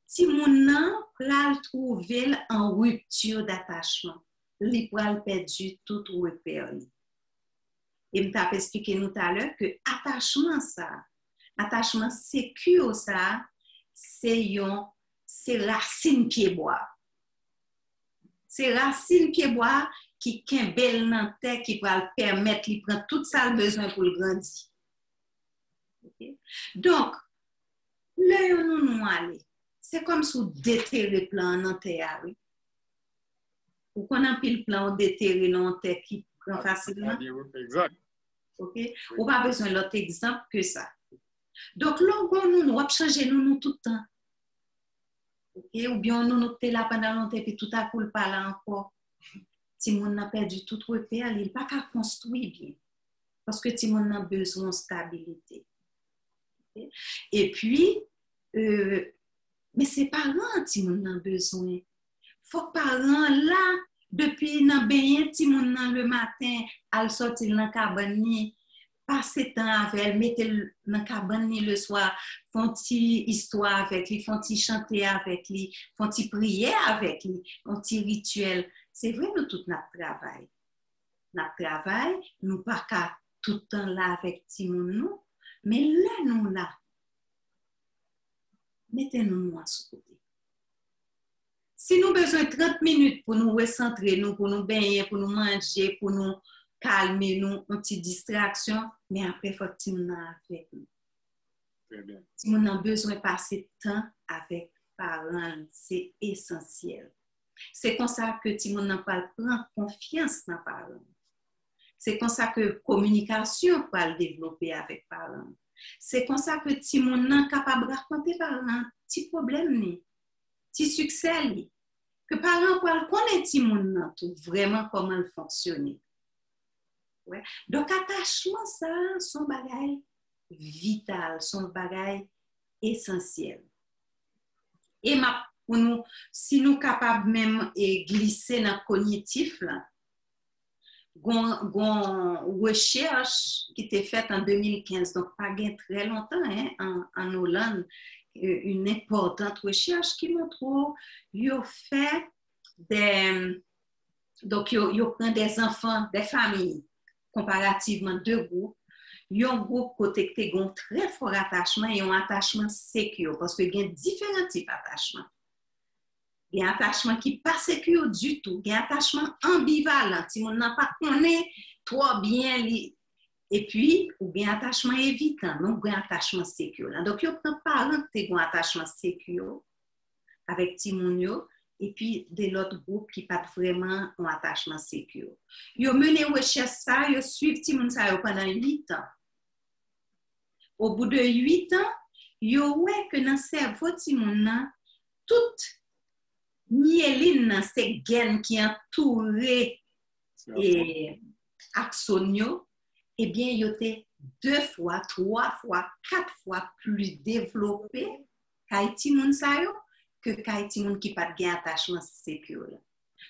Si mon nan pral trouver en rupture d'attachement, li pral perdu tout repère. Et je t'ai expliqué nous tout à l'heure que attachement sécure ça, c'est racine pied bois. C'est racine pied bois qui est belle dans terre qui va le permettre, il prend tout ça le besoin pour le grandir. Okay? Donc, là nous aller, c'est comme si on déterre plan dans terre. Oui? Ou qu'on a pile plan déterre dans terre qui prend facilement. Exact. OK? On pas besoin d'autre exemple que ça. Donc, là, nous va changer nous tout le temps. OK? Ou bien nous sommes là pendant longtemps et tout à coup le pas là encore. Si mon n'a perdu tout repère, il n'est pas qu'à construire bien. Parce que si mon a besoin de stabilité. Okay? Et puis, mais c'est parents qui mon a besoin. Faut que parents là, depuis nan baigner ti mon le matin, al sortir dans cabane ni, passer temps avec elle, mettre dans cabane ni le soir, font ti histoire avec lui, font ti chanter avec lui, font ti prier avec lui, font ti rituel. C'est vrai nous tout notre travail. Notre travail, nous pas qu'à tout le temps là avec ti mon nous, mais là nous là. Mettez-nous à ce côté. Si nous avons besoin de 30 minutes pour nous recentrer, pour nous baigner, pour nous manger, pour nous calmer, nous, une petite distraction, mais après, il faut que nous avec nous. Très bien. Si nous avons besoin de passer de temps avec parents, c'est essentiel. C'est comme ça que si nous n'avons pas prendre confiance dans les parents. C'est comme ça que la communication peut le développer avec les parents. C'est comme ça que si nous sommes capables de raconter par un petit problème, petit succès, que parents peuvent connaître tout vraiment comment il fonctionne. Ouais. Donc, attachement, ça, son bagage vital, son bagage essentiel. Et pour nous, si nous sommes capables même de glisser dans le cognitif, une recherche qui était faite en 2015, donc pas très longtemps, hein, en Hollande, une importante recherche qui montre qu'ils ont fait donc ils prennent des enfants, des familles, comparativement deux groupes. Ils ont un groupe côté qui a un très fort attachement et un attachement sécure, parce qu'il y a différents types d'attachement. Il y a un attachement qui n'est pas sécure du tout. Il y a un attachement ambivalent. Si on n'a pas connu trop bien, et puis, ou bien un attachement évitant, donc un attachement sécure. Donc, il y a un parent qui a un attachement sécure avec Timonio, et puis de l'autre groupe qui n'a pas vraiment un attachement sécure. Ils ont mené recherche ça, ils ont suivi Timonio pendant 8 ans. Au bout de 8 ans, ils ont vu que dans le cerveau de Timonio, toute myéline, c'est gaine qui entoure axonio, eh bien, il était 2 fois, 3 fois, 4 fois plus développé qu'Haïti Sayo que qu'Haïti qui n'a pas de attachement sécure.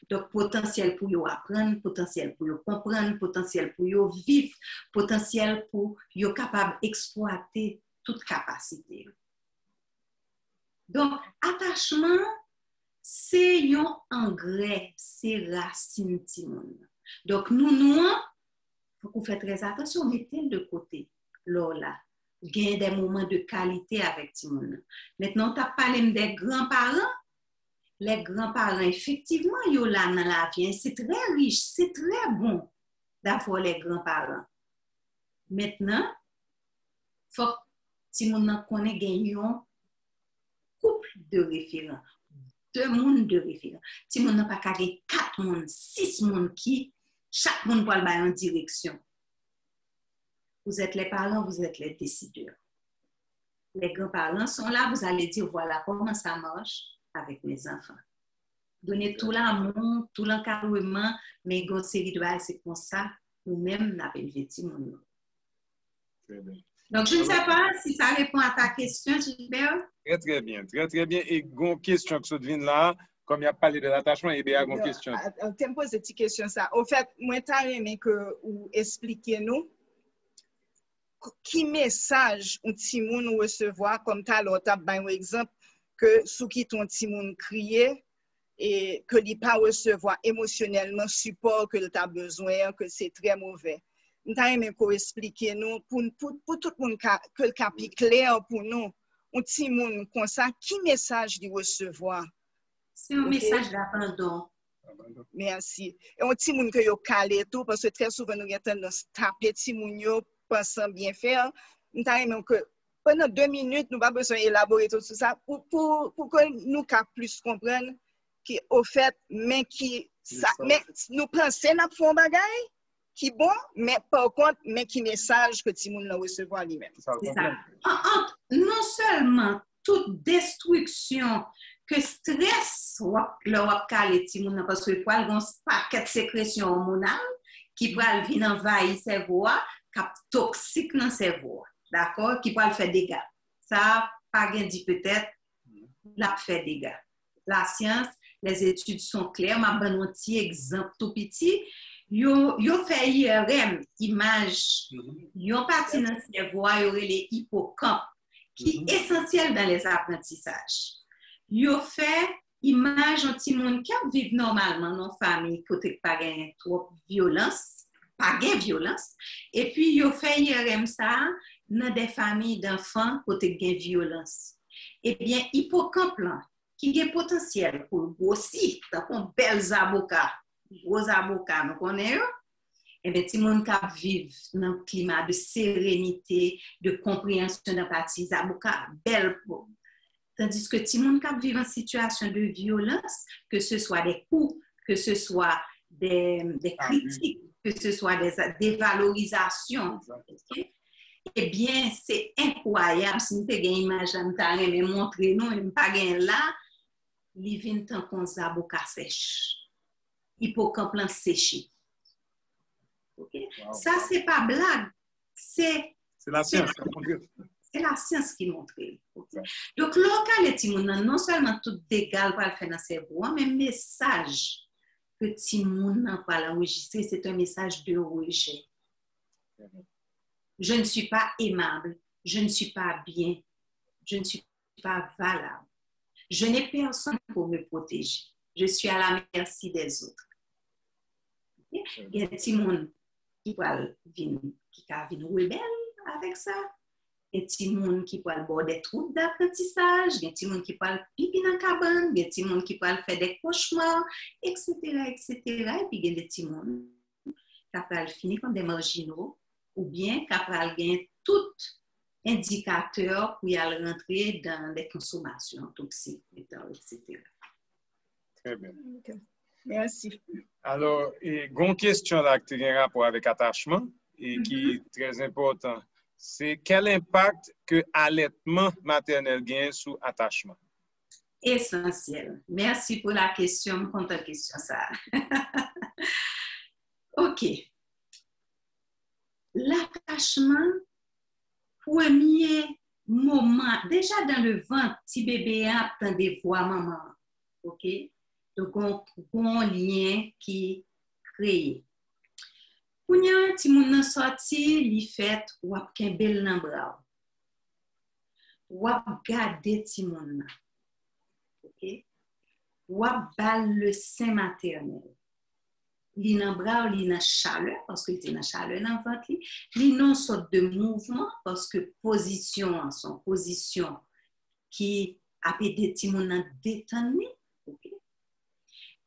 Donc, potentiel pour yo apprendre, potentiel pour yo comprendre, potentiel pour yo vivre, potentiel pour yo capable d'exploiter toute capacité. Donc, attachement, c'est un engrais, c'est racine timon. Donc, nous, il faut qu'on fasse très attention, mettez-le de côté. Là, gagne des moments de qualité avec timon. Maintenant, tu as parlé des grands-parents. Les grands-parents, effectivement, ils sont là dans la vie. C'est très riche, c'est très bon d'avoir les grands-parents. Maintenant, il faut que timon connaisse un couple de référents. 2 mondes de référents. Si on n'a pas qu'à 4 mondes, 6 mondes qui, chaque monde peut aller en direction. Vous êtes les parents, vous êtes les décideurs. Les grands-parents sont là, vous allez dire, voilà comment ça marche avec mes enfants. Donnez tout l'amour, tout l'encadrement, mais une série de bases, c'est comme ça, nous-mêmes, nous avons élevé mon nom. Très bien. Donc, je ne sais pas si ça répond à ta question, Gilbert. Très, très bien. Très, très bien. Et une question que ça devine là, comme il a parlé de l'attachement, il y a une question. Tu me poses cette question ça. Au fait, moi, tu as aimé que vous expliquez nous qui message un petit monde recevoir comme tu as un exemple que sous qui ton petit monde criait et que il pas recevoir émotionnellement support que tu as besoin, que c'est très mauvais. Nous aimé qu'on explique nous pour tout le monde que le cap est clair pour nous. Un petit monde comme ça, qui message de recevoir? C'est un message d'abandon. Merci. Et un petit monde que yo calé tout parce que très souvent nous avons tendance à taper petit monde yo pensant bien faire. Nous aimé que pendant 2 minutes nous pas besoin d'élaborer tout ça pour que nous cap plus comprendre qu'au fait mais qui ça mais nous pensons n'a font bagaille qui bon mais par contre mais qui message que petit monde recevoir lui-même. C'est ça. Non seulement toute destruction que stress le wap calé ti moun parce que pour gon paquet de sécrétion hormonale qui va venir envahir cerveau cap toxique dans cerveau d'accord qui va faire dégâts ça pas gain dit peut-être la fait dégâts la science les études sont claires m'a donné un petit exemple tout petit yo fait IRM image yo parti dans cerveau yo les hippocampes qui est essentiel dans les apprentissages. Yo fait image un petit monde qui vit normalement dans famille côté pas gain trop violence, et puis yo fait IRM ça dans des familles d'enfants côté gain violence. Eh bien hippocampe là qui a potentiel pour grossir comme belles avocats, gros avocats nous connaissons. Et bien, tout le monde qui vit dans un climat de sérénité, de compréhension, d'empathie, ça belle. Tandis que tout le monde qui vit en situation de violence, que ce soit des coups, que ce soit des critiques, que ce soit des dévalorisations, okay? Eh bien, c'est incroyable. Si nous avons une image, mais montrer nous, nous pas là, il vient tant qu'on zaboka sèche. Hippocampe séché. Okay? Wow. Ça, c'est pas blague. C'est la science. C'est la science qui montre. Okay? Donc, local et non seulement tout d'égal pour le faire dans ses voix, mais message que Timoun n'a pas l'enregistrer, c'est un message de rejet. Je ne suis pas aimable, je ne suis pas bien, je ne suis pas valable. Je n'ai personne pour me protéger. Je suis à la merci des autres. Okay? Il y a des gens qui peuvent venir rebelle avec ça. Il y a des gens qui peuvent avoir des troubles d'apprentissage. Il y a des gens qui peuvent pipi dans la cabane. Il y a des gens qui peuvent faire des cauchemars, etc., etc. Et puis il y a des gens qui peuvent finir comme des marginaux ou bien qui peuvent gagner tout indicateur pour y aller rentrer dans des consommations toxiques, etc. Très bien. Okay. Merci. Alors, une question là qui a un rapport avec attachement et qui est très important, c'est quel impact que l'allaitement maternel gagne sur attachement? Essentiel. Merci pour la question, pour ta question ça. OK. L'attachement, premier moment, déjà dans le ventre, petit bébé attend des voix maman. OK? Donc, on lien qui créé. Quand un petit monde sorti, il fait ou a qu'un bel nambra. Ou a garder petit monde. OK? Ou a bal le sein maternel. Li nan bras, li nan chaleur, parce que il est dans chaleur dans le ventre, li non sorte de mouvement, parce que position, son position qui a des petits moun détenu, okay?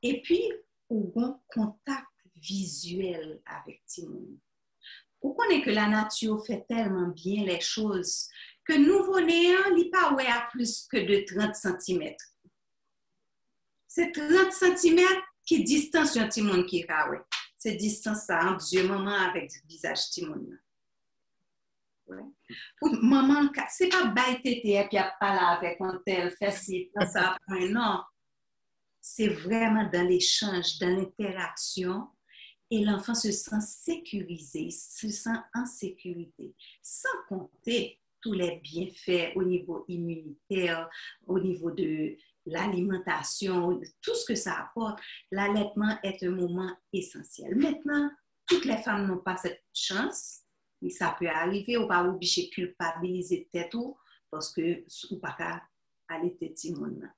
Et puis, ou bon contact visuel avec petit moun. Vous connaissez que la nature fait tellement bien les choses que nouveau-né, li pas ouais à plus que de 30 cm. C'est 30 cm qui distance un petit monde qui est ouais. C'est distance ça entre yeux maman avec le visage petit monde. Ouais. Pour maman, c'est pas bail tété et puis a parler avec un tel fait ci, ça non. C'est vraiment dans l'échange, dans l'interaction et l'enfant se sent sécurisé, il se sent en sécurité, sans compter tous les bienfaits au niveau immunitaire, au niveau de l'alimentation, tout ce que ça apporte. L'allaitement est un moment essentiel. Maintenant, toutes les femmes n'ont pas cette chance, mais ça peut arriver, on va obligé de culpabiliser tête ou parce que ou pas qu'à allaiter petit monde.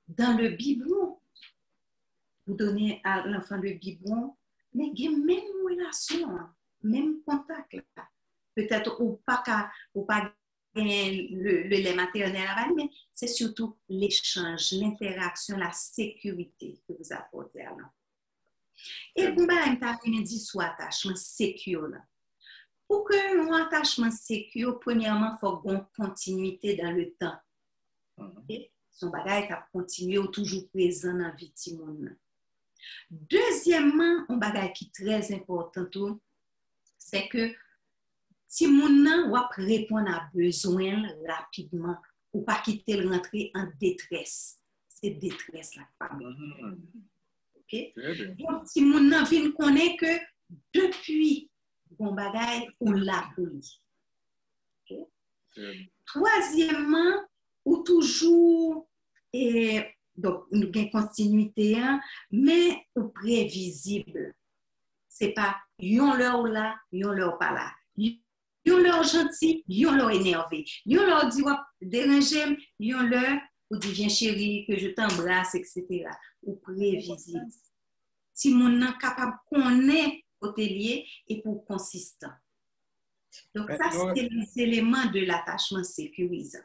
Dans le biberon, vous donnez à l'enfant le biberon, mais il y a même relation, même contact là. Peut-être ou pas le lait maternel, mais c'est surtout l'échange, l'interaction, la sécurité que vous apportez à l'enfant. Et pour moi, je dis sur attachement sécure. Pour que un attachement sécure, premièrement, il faut une continuité dans le temps. Okay? Son bagage a continué ou toujours présent dans la vie de monde. Deuxièmement, un bagage qui est très important, c'est que si mon va répondre à besoin rapidement ou pas quitter le rentrer en détresse. C'est détresse la femme. Okay? Donc, si mon vient connaître que depuis bon bagage, on l'a pris. Okay? Troisièmement, ou toujours donc une continuité, mais ou prévisible. C'est pas yon leur là, yon leur pas là. Yon leur gentil, yon leur énervé. Yon leur dit déranger, yon leur ou dit viens chérie que je t'embrasse, etc. Ou prévisible. Si mon nan capable connaître hôtelier et pour consistant. Donc ça c'est les éléments de l'attachement sécurisant.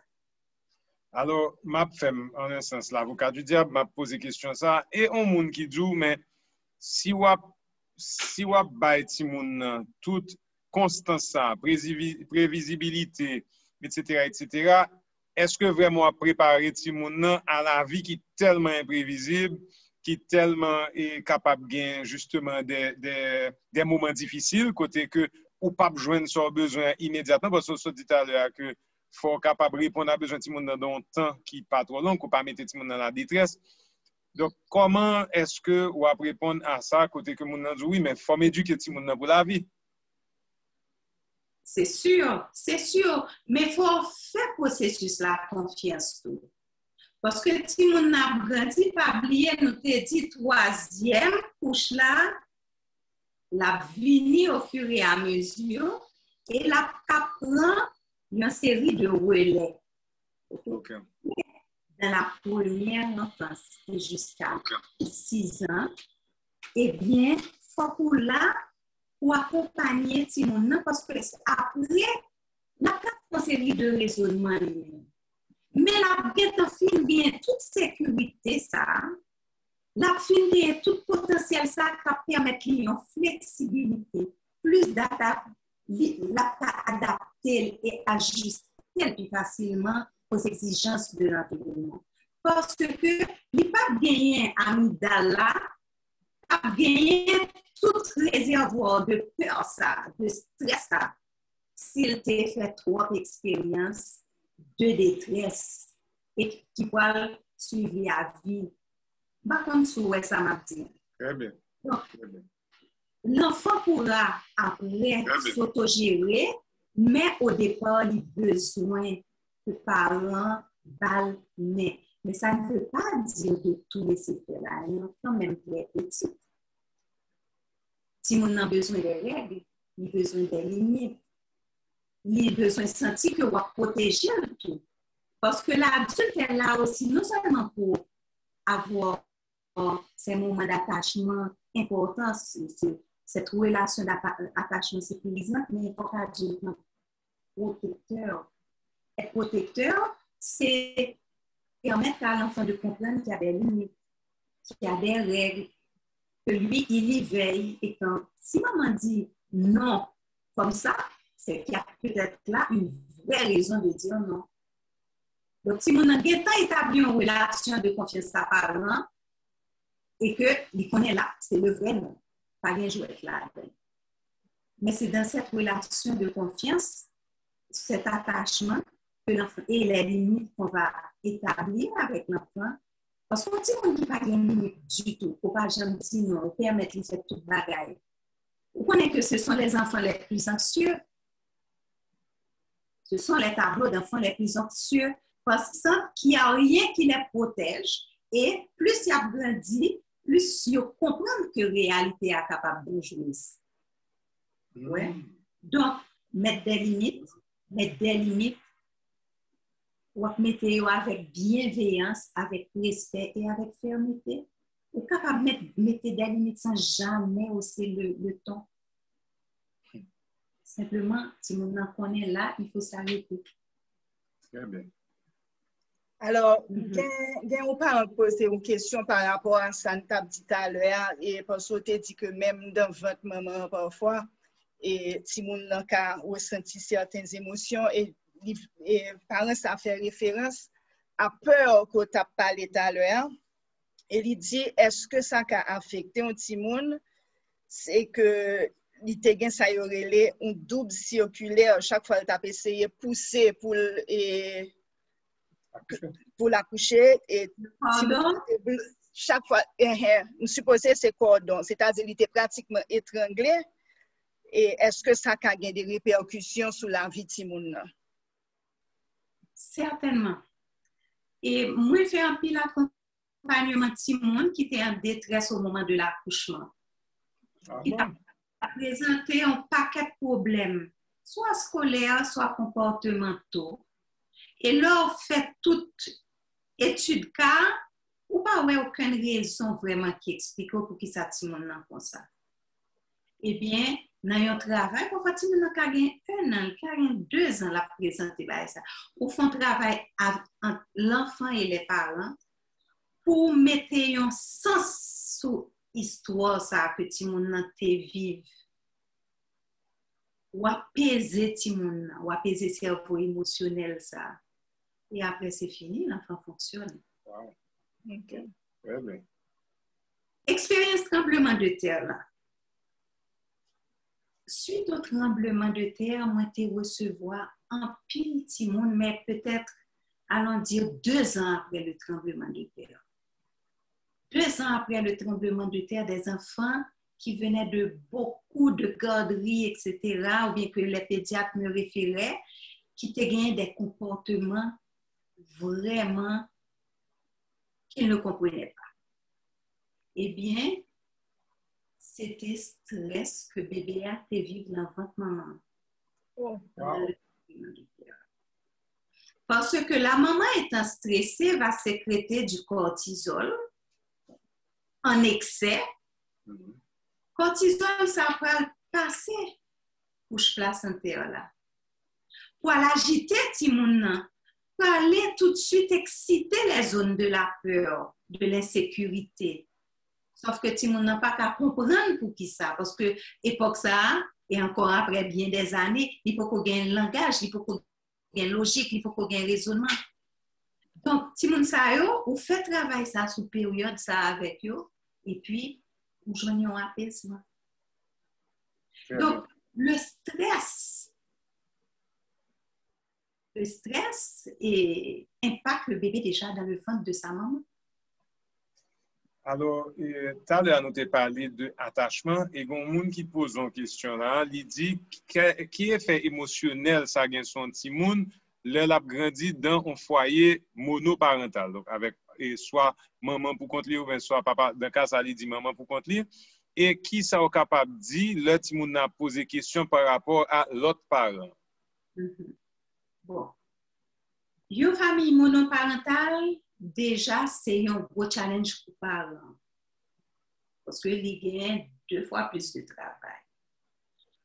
Alors, m'a fait en un sens l'avocat du diable m'a posé question ça et on monde qui dit mais si wap bay ti moun toute constance, prévisibilité, etc., est-ce que vraiment préparer ti moun à la vie qui est tellement imprévisible, qui est tellement capable de gagner justement des moments difficiles, côté que ou pas joindre son besoin immédiatement, parce que dit tout à l'heure que faut capable répondre à besoin de moun dans un temps qui pas trop long, ou pas mettre ti moun dans la détresse. Donc, comment est-ce que vous allez répondre à ça, côté que moun dit oui, mais il faut éduquer ti moun pour la vie? C'est sûr, mais il faut faire processus la confiance tout. Parce que si moun a grandi, pas oublier, nous te dit troisième couche là, la vini au fur et à mesure, et la prend une série de relais. Okay. Dans la première enfance jusqu'à 6 ans, eh bien, il faut pour là, pour accompagner tout le monde, parce que après, on a une série de raisonnements. Mais la fin bien toute sécurité, ça, la fin bien tout potentiel, ça, qui permet une flexibilité, plus d'adapter et ajuster plus facilement aux exigences de l'environnement. Parce que il pas gagné amygdala, pas gagné tout réservoir de peur, ça, de stress, ça, s'il t'a fait trop d'expériences de détresse et qui va suivre la vie. Pas comme ça m'a dit. Très bien. Donc, l'enfant pourra après s'autogérer, mais au départ, il a besoin que parents valent. Mais ça ne veut pas dire de tout laisser faire là. L'enfant même très petit. Si on a besoin des règles, il a besoin des limites. Il a besoin de sentir que on va protéger le tout. Parce que l'adulte est là aussi, non seulement pour avoir ces moments d'attachement importants, cette relation d'attachement sécurisant, mais il faut qu'adulte protecteur. Et protecteur, c'est permettre à l'enfant de comprendre qu'il y a des limites, qu'il y a des règles, que lui, il y veille. Et quand, si maman dit non, comme ça, c'est qu'il y a peut-être là une vraie raison de dire non. Donc, si mon enfant établit une relation de confiance à parent et qu'il connaît là, c'est le vrai non, pas bien jouer là. Mais c'est dans cette relation de confiance, cet attachement que l'enfant et les limites qu'on va établir avec l'enfant Parce que si on ne dit pas du tout, ou pas jamais dit non, on permet de faire toute bagaille. Vous connaissez que ce sont les enfants les plus anxieux. Ce sont les tableaux d'enfants les plus anxieux parce qu'il n'y a rien qui les protège. Et plus il y a grandi, plus ils comprennent que la réalité est capable de jouer. Ouais. Donc, mettre des limites, ou mettre avec bienveillance, avec respect et avec fermeté. Ou capable de mettre des limites sans jamais hausser le ton. Simplement, si on en connaît là, il faut s'arrêter. Très bien. Alors, on pas poser une question par rapport à ça que tu as dit tout à l'heure, et parce que tu as dit que même dans votre maman, parfois, et si on a ressenti certaines émotions, et parents, ça fait référence à peur que tu as parlé tout à l'heure, et il dit, est-ce que ça a affecté un petit monde? C'est que il te gen ça yorele un double circulaire chaque fois que tu as essayé de pousser pour l'accoucher et chaque fois nous supposons c'est cordon, c'est-à-dire il était pratiquement étranglé. Et est-ce que ça a des répercussions sur la vie de Timoun? Certainement. Et moi, j'ai fait un pile accompagnement de Timoun qui était en détresse au moment de l'accouchement. Il a présenté un paquet de problèmes, soit scolaires, soit comportementaux. Et là, on fait toute étude cas, ou pas aucune raison vraiment qui explique pour qui ça Timoun nan comme ça. Eh bien, dans un travail, pour faire Timoun nan ka gen 1 an, ka gen 2 ans la présenter ça. Ou font travail entre l'enfant et les parents pour mettre un sens sur histoire ça que Timoun nan te vive. Ou apaiser Timoun nan, ou apaiser cerveau émotionnel ça. Et après c'est fini, l'enfant fonctionne. Wow. Okay. Ouais, bien. Expérience tremblement de terre là. Suite au tremblement de terre, moi j'ai recevoir un petit monde, mais peut-être allons dire 2 ans après le tremblement de terre. 2 ans après le tremblement de terre, des enfants qui venaient de beaucoup de garderies, etc., ou bien que les pédiatres me référaient, qui te gagné des comportements vraiment qu'ils ne comprenaient pas. Eh bien, c'était stress que bébé a fait vivre dans votre maman. Oh, wow. Parce que la maman étant stressée va sécréter du cortisol en excès. Cortisol, ça va passer couche placentaire là. Pour l'agiter, Timoun, pour aller tout de suite exciter les zones de la peur, de l'insécurité. Sauf que Timoun n'a pas qu'à comprendre pour qui ça. Parce que époque ça, et encore après bien des années, il faut qu'on gagne langage, il faut qu'on gagne logique, il faut qu'on gagne raisonnement. Donc, Timoun sa yo, ou fait travail ça sous période ça avec yo, et puis, ou joignons un apaisement. Donc, le stress impacte le bébé déjà dans le ventre de sa maman. Alors, tout à l'heure, nous avons parlé d'attachement et il y a un monde qui pose une question là. Il dit qui effet émotionnel ça a son petit monde, l'elle a grandi dans un foyer monoparental, donc avec soit maman pour compte lui ou soit papa, dans le cas ça il dit maman pour compte lui. Et qui ça est capable de dire, le petit monde a posé question par rapport à l'autre parent. Bon. Une famille monoparentale, déjà, c'est un gros challenge pour les parents. Parce qu'ils gagnent 2 fois plus de travail.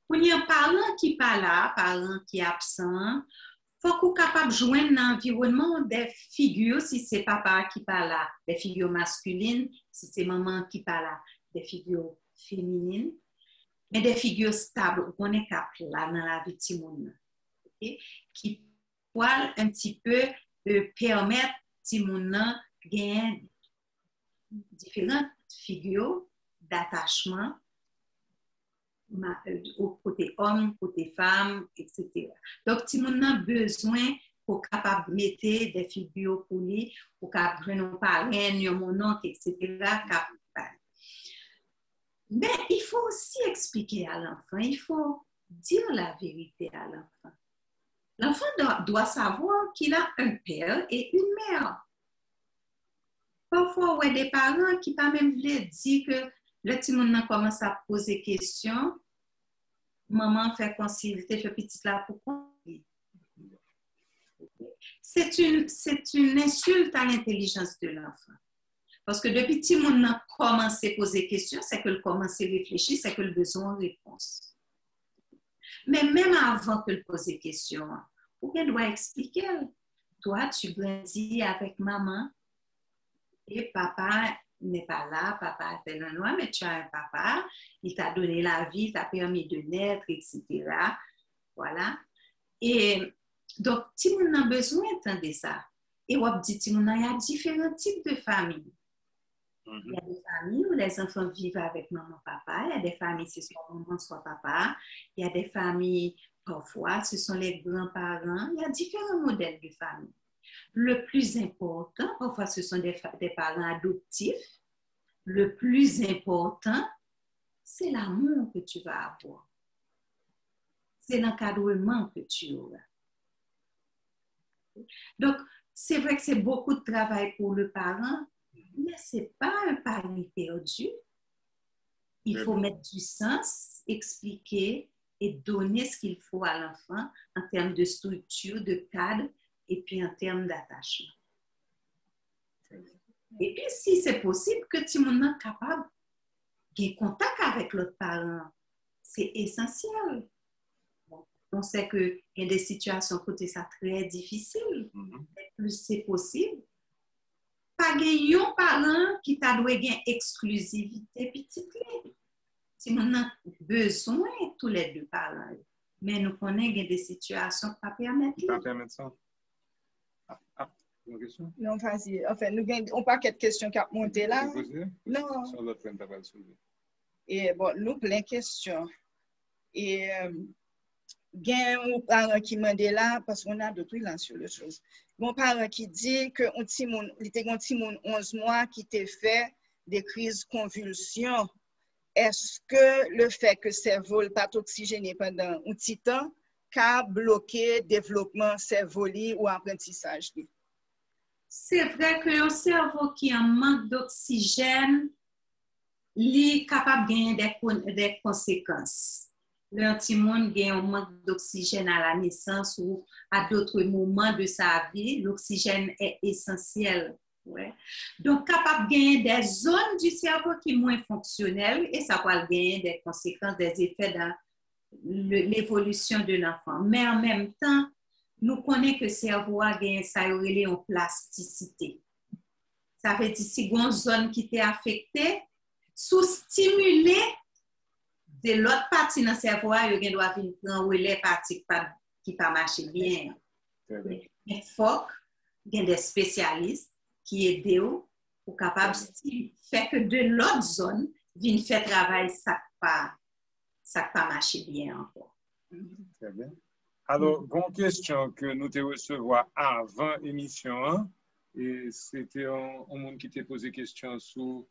Pour un parent qui n'est pas là, parent qui est absent, il faut qu'on soit capable de joindre dans l'environnement des figures, si c'est papa qui n'est pas là, des figures masculines, si c'est maman qui n'est pas là, des figures féminines, mais des figures stables, qu'on est capable là dans la vie de Timoun. Okay? Qui pourraient un petit peu permettre Timoun de gagner différentes figures d'attachement au côté homme, côté femme, etc. Donc, Timoun a besoin pour capable mettre des figures pour lui, pour capable nos parents, mon oncle, etc. Mais il faut aussi expliquer à l'enfant, il faut dire la vérité à l'enfant. L'enfant doit savoir qu'il a un père et une mère. Parfois, il y a des parents qui pas même voulu dire que le petit monde commence à poser des questions. Maman fait consulter, fait petit là, pourquoi? C'est une insulte à l'intelligence de l'enfant. Parce que depuis que le monde commence à poser des questions, c'est que le commence à réfléchir, c'est que le besoin de réponse. Mais même avant que le pose des questions, ou qu'elle doit expliquer, toi, tu grandis avec maman et papa n'est pas là, papa est loin, mais tu as un papa, il t'a donné la vie, t'a permis de naître, etc. Voilà. Et donc, si on a besoin d'entendre ça, et on dit, il y a différents types de familles. Il y a des familles où les enfants vivent avec maman, papa. Il y a des familles, ce sont maman, soit papa. Il y a des familles, parfois, ce sont les grands-parents. Il y a différents modèles de famille. Le plus important, parfois, ce sont des parents adoptifs. Le plus important, c'est l'amour que tu vas avoir. C'est l'encadrement que tu auras. Donc, c'est vrai que c'est beaucoup de travail pour le parent, mais ce n'est pas un pari perdu. Il faut mettre du sens, expliquer et donner ce qu'il faut à l'enfant en termes de structure, de cadre et puis en termes d'attachement. Et puis, si c'est possible que tu sois capable de contact avec l'autre parent, c'est essentiel. On sait qu'il y a des situations côté ça très difficiles, mais plus c'est possible. Pas un parent qui t'a donné une exclusivité petite. Si on a besoin de tous les deux parents, mais nous connaissons des situations qui ne peuvent pas permettre ça. Une question? Non, vas-y. Enfin, nous avons pas quelques questions qui ont monté là. Non. Sur l'autre point, tu pas soulevé. Et bon, nous, plein de questions. Et il y a un parent qui m'a dit là, parce qu'on a d'autres là sur les choses. Mon parent qui dit que il était un petit monde 11 mois qui t'a fait des crises convulsions. Est-ce que le fait que le cerveau n'est pas oxygéné pendant un petit temps a bloqué le développement cerveau ou apprentissage? C'est vrai que un cerveau qui a un manque d'oxygène est capable de gagner des conséquences. Le petit monde gagne un manque d'oxygène à la naissance ou à d'autres moments de sa vie. L'oxygène est essentiel. Ouais. Donc, capable de gagner des zones du cerveau qui sont moins fonctionnelles et ça va gagner des conséquences, des effets dans l'évolution de l'enfant. Mais en même temps, nous connaissons que le cerveau a gagné ça en plasticité. Ça veut dire que si une zone qui était affectée, sous-stimulée, de l'autre partie dans le cerveau, il doit venir prendre les parties qui ne marchent pas bien. Mais il faut qu'il y ait des spécialistes qui aident pour capable de faire que de l'autre zone vienne faire travail ça pas marcher bien encore. Très bien. Alors, une question que nous te recevons avant l'émission, et c'était un monde qui t'a posé question sur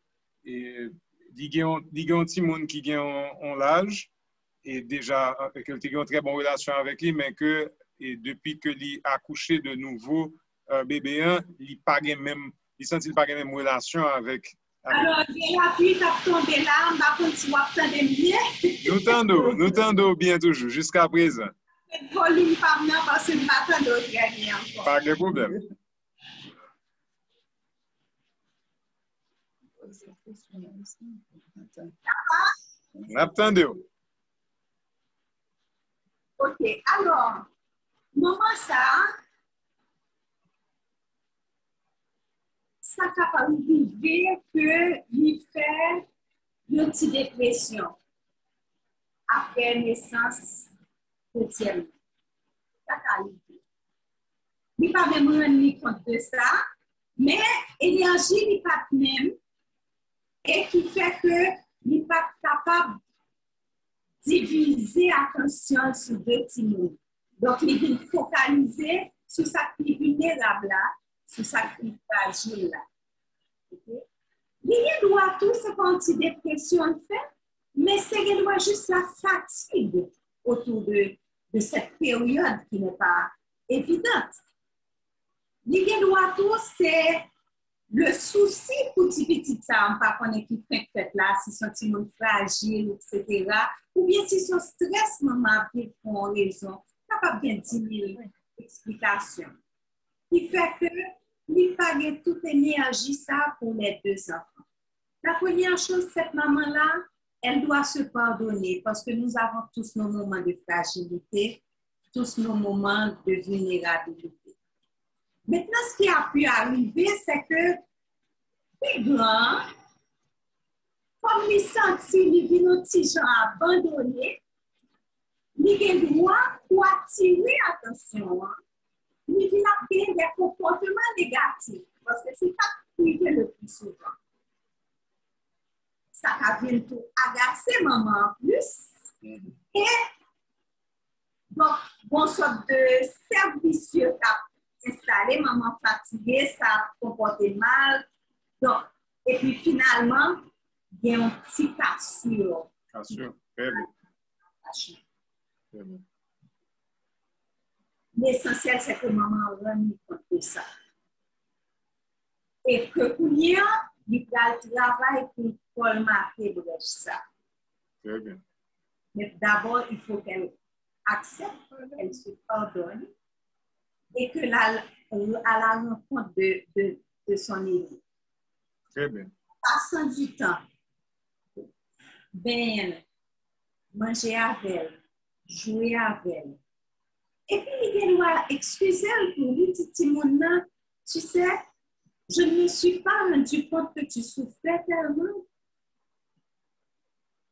et il y a un petit monde qui a l'âge et déjà que tu as une très bonne relation avec lui, mais que depuis que il a accouché de nouveau bébé, il ne sent pas la même relation avec. Alors, j'ai appuyé, tu as tombé là, je ne sais pas si tu bien. Nous tendons bien toujours, jusqu'à présent. Pas de problème. Attendez. Ok, alors, moment ça capable de dire que il fait une petite dépression après naissance deuxième. Ça arrive. Il pas même rendre compte de ça, mais l'énergie n'est pas même et qui fait que il n'est pas capable de diviser l'attention sur deux petits mots. Donc, il vient focaliser sur sa qui est vulnérable là, sur sa qui est fragile là. Okay? Il doit tout ce qu'anti-dépression fait, mais c'est qu'il doit juste la fatigue autour de cette période qui n'est pas évidente. Il doit tout, c'est le souci pour petit ça, on pas connaître qui fait là, si son petit monde fragile, etc. Ou bien si son stress, maman, pour raison, pas bien 10 000 explications. Qui fait que il pague toute énergie ça pour les 2 enfants. La première chose, cette maman-là, elle doit se pardonner parce que nous avons tous nos moments de fragilité, tous nos moments de vulnérabilité. Maintenant, ce qui a pu arriver, c'est que les grands, comme ils sentent qu'ils vivent nos petits gens abandonnés, ils ont le droit pour attirer l'attention. Ils ont des comportements négatifs parce que c'est ça qui est le plus souvent. Ça a bien tout agacer maman en plus. Et donc, bon sorte de servicieux qui a installé, maman fatiguée, ça a comporté mal. Donc, et puis finalement, il y a un petit cassure. Cassure, très bien. L'essentiel, c'est que maman rende compte de ça. Et que pour lui, il travaille pour colmater ça. Très bien. Mais d'abord, il faut qu'elle accepte, qu'elle se pardonne et qu'elle a la rencontre de son aîné. Très bien. Passant du temps, ben, manger avec elle, jouer avec elle. Et puis, il doit excuser pour lui, petit monde, tu sais, je ne me suis pas rendu compte que tu souffrais tellement.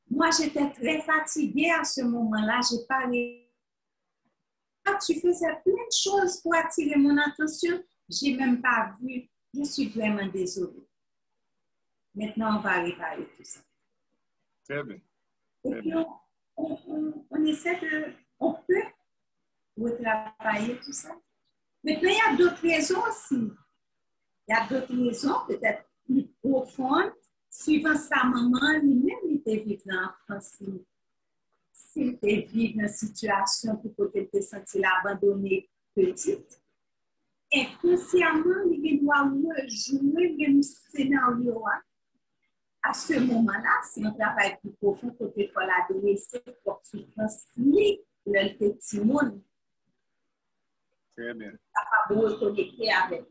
Moi, j'étais très fatiguée à ce moment-là. J'ai parlé. Tu faisais plein de choses pour attirer mon attention. Je n'ai même pas vu. Je suis vraiment désolée. Maintenant, on va réparer tout ça. Très bien. Et puis, on essaie de... On peut retravailler tout ça. Maintenant, il y a d'autres raisons aussi. Il y a d'autres raisons, peut-être plus profondes. Suivant sa maman, lui-même, il était vivre en France. S'il était vivre dans une situation pour peut-être te sentir abandonné petite, inconsciemment, il doit rejouer le scénario. À ce moment-là, si on travaille plus profond, côté pour l'adolescent, pour que tu transmets le petit monde. Très bien. Ça va reconnecter avec lui.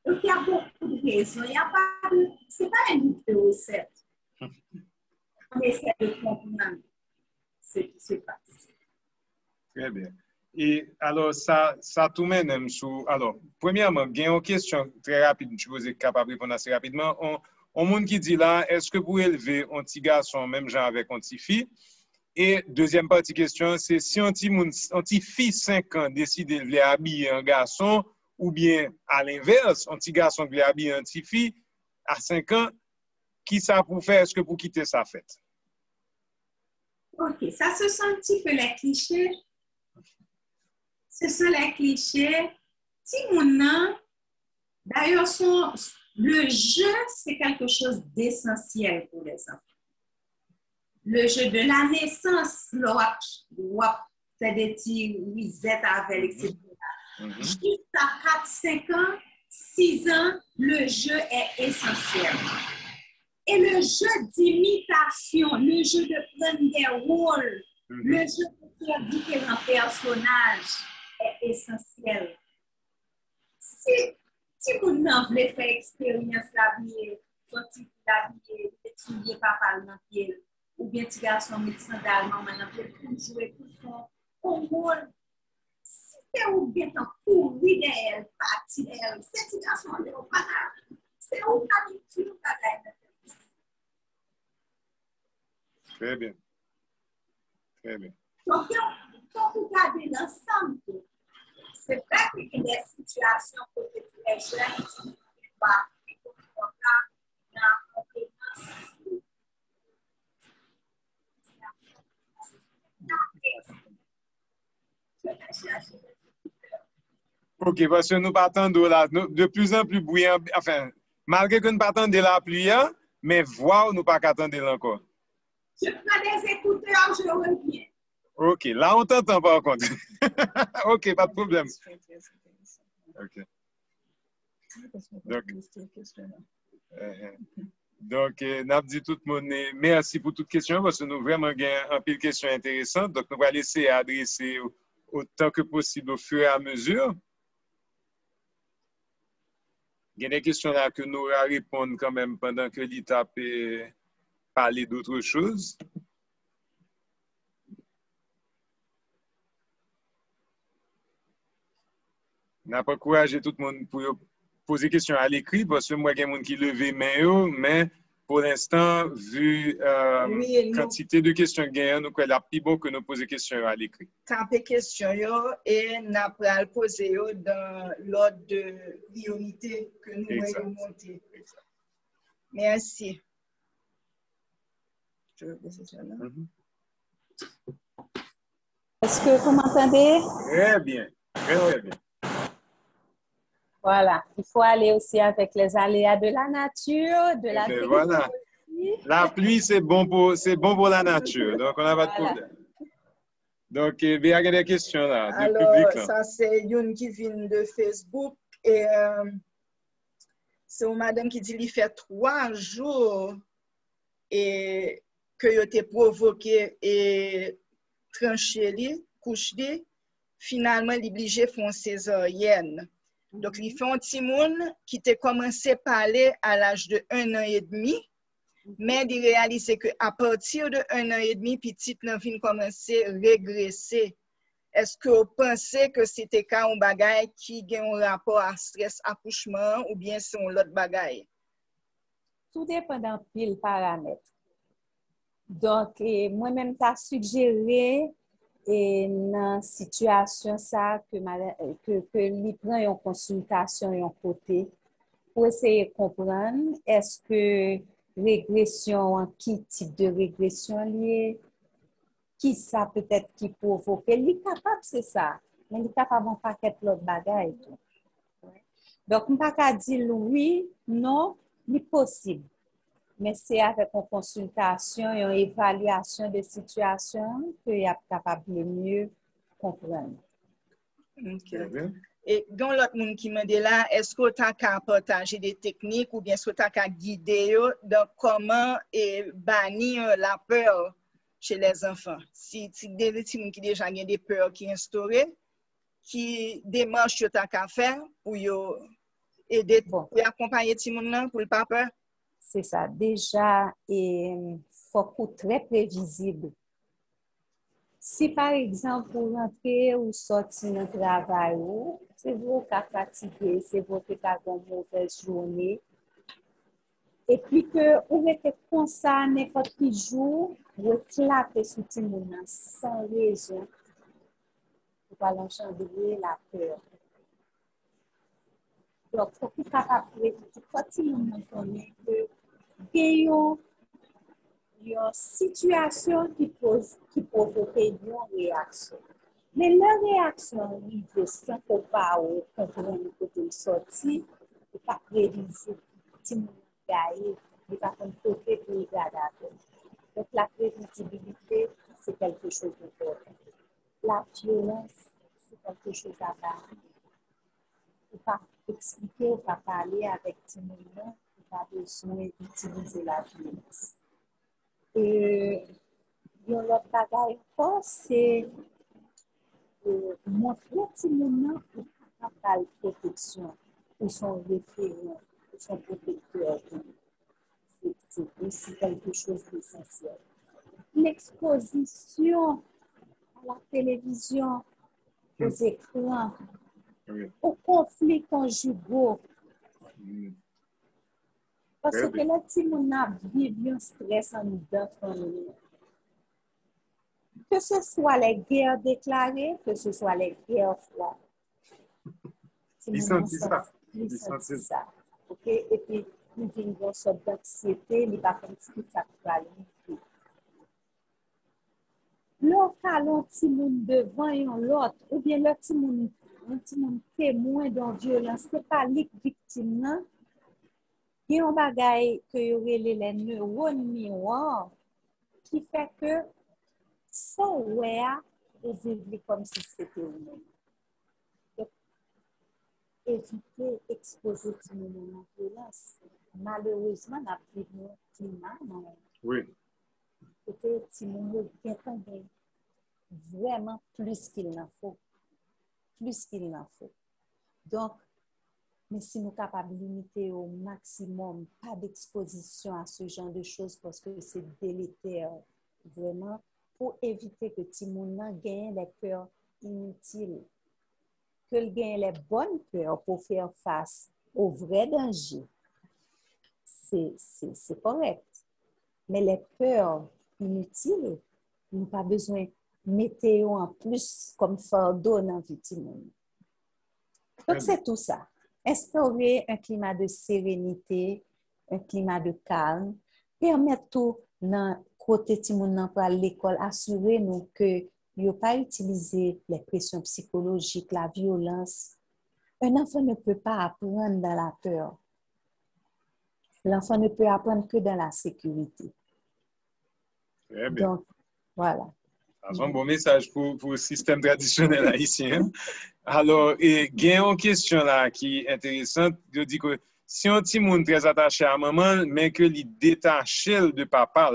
Donc, il y a beaucoup de raisons. Il y a pas de... Ce n'est pas un livre de recettes. On essaie de comprendre ce qui se passe. Très bien. Et alors, ça tout mène sous... Alors, premièrement, il y a une question très rapide, je vous ai capable de répondre assez rapidement. On monde qui dit là, est-ce que pour élever un petit garçon, même genre avec un petit fille? Et deuxième partie question, c'est si un petit fille 5 ans décide de habiller un garçon, ou bien à l'inverse, un petit garçon qui habille un petit fille à 5 ans, qui ça pour faire? Est-ce que pour quitter sa fête? OK, ça ce sont un petit peu les clichés. Ce sont les clichés. Si mon d'ailleurs, le jeu, c'est quelque chose d'essentiel pour les enfants. Le jeu de la naissance, l'on fait des petits wisettes avec, etc. Jusqu'à 4, 5 ans, 6 ans, le jeu est essentiel. Et le jeu d'imitation, le jeu de prendre des rôles, le jeu de faire différents personnages est essentiel. Si vous n'en voulez faire expérience l'habiller, sortir l'habiller, étudier papa dans pied, ou bien petit garçon médecin d'allemand dans pied, pour jouer pour son rôle. Si c'est ou bien en courir d'elle, partir d'elle, c'est petit garçon de papa, c'est où habitude à Très bien. Très bien. Donc, quand vous regardez l'ensemble, c'est vrai qu'il y a des situations pour les jeunes qui ne peuvent pas dans la compétence. Je vais chercher OK, parce que nous partons de là, de plus en plus bruyant, enfin, malgré que nous partons de la pluie, hein, mais voir, nous pas qu'attendre encore. Je prends des écouteurs, je reviens. OK, là, on t'entend par contre. OK, pas de problème. OK. Donc, n'a dit tout le monde merci pour toutes questions parce que nous vraiment gagnons un pile de questions intéressantes. Donc, nous allons laisser adresser autant que possible au fur et à mesure. Il y a des questions là que nous allons répondre quand même pendant que l'ITA peut parler d'autres choses. N'a pas encouragé tout le monde pour poser des questions à l'écrit parce que moi, il y a des gens qui lèvent main, mais pour l'instant, vu Oui, quantité de questions qu'il y a, nous avons plus bon que nous poser des questions à l'écrit. Camper questions et nous allons poser dans l'ordre de priorité que nous allons monter. Merci. Je vais poser ça là. Est-ce que vous m'entendez? Très bien, très bien. Voilà, il faut aller aussi avec les aléas de la nature, de la technologie. Voilà. La pluie, c'est bon pour la nature, donc on n'a pas de problème. Donc, il y a des questions là, du public. Là. Ça, c'est une qui vient de Facebook et c'est une madame qui dit qu'il fait 3 jours et que il a été provoqué et tranché, couché, finalement, il est obligé de faire une césarienne. Donc, il fait un petit monde qui a commencé à parler à l'âge de 1 an et demi, mais il réalise qu'à partir de 1 an et demi, petit vient commencer à régresser. Est-ce que vous pensez que c'était un bagage qui a un rapport à stress accouchement ou bien c'est un autre bagage? Tout dépend d'un pile paramètre. Donc, moi-même, tu as suggéré dans situation ça que lui prend une consultation et un côté pour essayer de comprendre est-ce que régression, qui type de régression liée, qui ça peut-être qui provoque. Il est capable, c'est ça. Mais il est capable de paquet l'autre bagaille. Donc, je ne peux pas dire oui, non, c'est possible. Mais c'est avec une consultation et une évaluation de situation que y a capable de mieux comprendre. Okay. Et dans l'autre monde qui m'a dit là, est-ce que tu as partager des techniques ou bien est-ce que tu as guidé dans comment bannir la peur chez les enfants? Si des gens qui déjà ont des peurs qui instaurées, qui démarche que tu as faire pour aider pour accompagner les gens pour le pas peur? C'est ça. Déjà, il faut être très prévisible. Si par exemple, vous rentrez ou sortez dans le travail, c'est vous qui êtes fatigué, c'est vous qui avez une mauvaise journée. Et puis que vous êtes comme ça n'importe quel jour, vous éclatez sur tout le monde sans raison. Vous allez engendrer la peur. Donc, il faut que vous soyez capable de continuer à connaître que il y a une situation qui provoque une réaction. Mais la réaction, il veut sans qu'on parle, comprendre le côté de sortie, et pas préviser, si nous gagnons, et pas qu'on peut faire pour regarder. Donc, la prévisibilité, c'est quelque chose d'important. La violence, c'est quelque chose à faire. Il ne faut pas expliquer, il ne faut pas parler avec tout le monde, il n'y a pas besoin d'utiliser la violence. Et l'autre bagaille encore, c'est montrer à tout le monde pour la protection, pour son référent, pour son protecteur. C'est aussi quelque chose d'essentiel. L'exposition à la télévision, aux écrans, aux conflits conjugaux. Parce que le petit monde a vécu un stress en dedans famille. Que ce soit les guerres déclarées, que ce soit les guerres froides. Ils sentent ça. Ils sentent ça. OK? Et puis, nous vivons une sorte d'anxiété, il n'y a pas comme si ça peut aller. L'autre a l'autre petit monde devant et l'autre, ou bien l'autre petit monde un petit monde témoin d'une violence, c'est pas les victimes, non? Il y a un bagage que y aurait les neurones miroirs qui fait que sans ouais, vous vivez comme si c'était vous-même. Donc, éviter d'exposer tout le monde à la violence. Malheureusement, on a vécu un climat, non? Oui. Peut-être si nous avons vraiment plus qu'il n'en faut. Plus qu'il n'en faut. Donc, mais si nous sommes capables de limiter au maximum, pas d'exposition à ce genre de choses parce que c'est délétère, vraiment, pour éviter que tout le monde gagne les peurs inutiles, que le gagne les bonnes peurs pour faire face aux vrais dangers. C'est correct. Mais les peurs inutiles, nous n'avons pas besoin de mettre en plus comme fardeau dans la vie du monde. Donc, c'est tout ça. Instaurer un climat de sérénité, un climat de calme, permettre tout dans côté du monde pour l'école, assurer-nous que ne pas utiliser les pressions psychologiques, la violence. Un enfant ne peut pas apprendre dans la peur. L'enfant ne peut apprendre que dans la sécurité. Très bien. Donc, voilà. C'est un bon message pour le système traditionnel haïtien. Alors, il y a une question là qui est intéressante. Je dis que si un petit monde très attaché à maman, mais que il détaché de papa,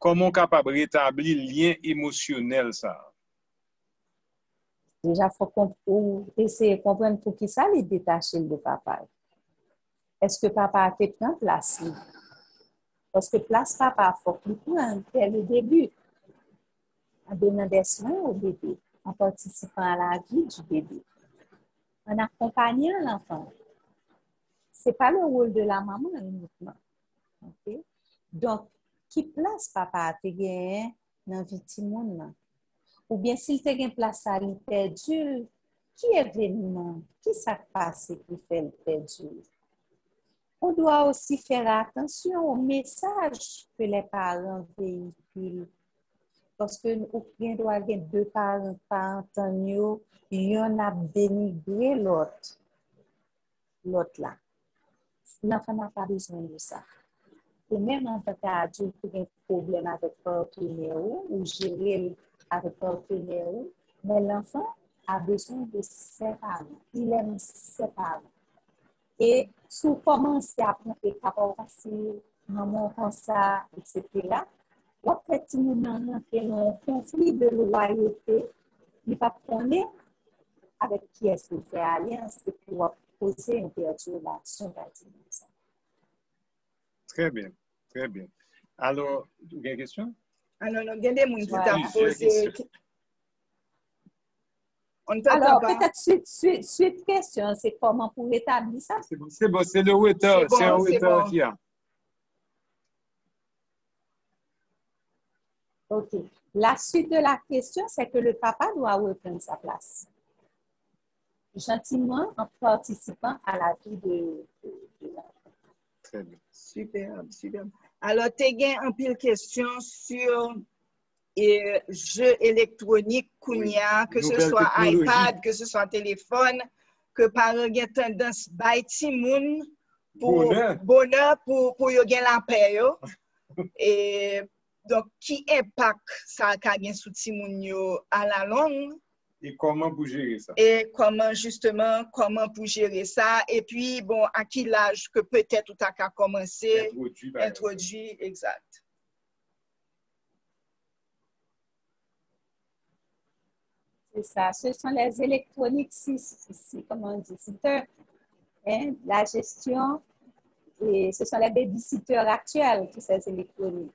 comment on est capable de rétablir le lien émotionnel ça? Déjà, il faut essayer de comprendre pour qui ça les détaché de papa. Est-ce que papa a été pris en place? Parce que place papa, il faut qu'il prenne dès le début. En donnant des soins au bébé, en participant à la vie du bébé, en accompagnant l'enfant. Ce n'est pas le rôle de la maman uniquement. Okay? Donc, qui place papa a te gagné dans la vie du monde? Ou bien s'il te gagne place à lui perdu, qui événement, qui s'est passé pour faire le perdu? On doit aussi faire attention au message que les parents véhiculent. Parce que nous avons deux parents parentaux, il y en a dénigré l'autre là. L'enfant n'a pas besoin de ça. Et même en tant qu'adulte, il y a un problème avec le partenaire ou gérer avec le partenaire, mais l'enfant a besoin de ses parents. Il aime ses parents. Et si vous commencez à prendre des capables faciles, maman comme ça, etc., en fait, si nous avons un conflit de loyauté, il ne va pas connaître avec qui est-ce qu'on fait alliance et pour poser une perturbation. Très bien, très bien. Alors, vous avez une question? Alors, il y a des gens qui t'ont posé. Alors, peut-être suite question, c'est comment pour établir ça? C'est bon, c'est le waiter, c'est un waiter qui a. OK. La suite de la question, c'est que le papa doit reprendre sa place. Gentiment, en participant à la vie de l'enfant. Très bien. Superbe, superbe. Alors, tu as un pile question sur jeux électroniques, Kounia, que ce soit iPad, que ce soit téléphone, que par exemple, tendance by Timoun pour bonheur, pour y gagner la paix. Et donc, qui impact ça a sur Timoun à la longue? Et comment vous gérez ça? Et comment pour gérer ça? Et puis, bon, à quel âge que peut-être tu as commencé? Introduit, exact. C'est ça. Ce sont les électroniques, comment on dit, la gestion, et ce sont les babysitters actuels, tous ces électroniques.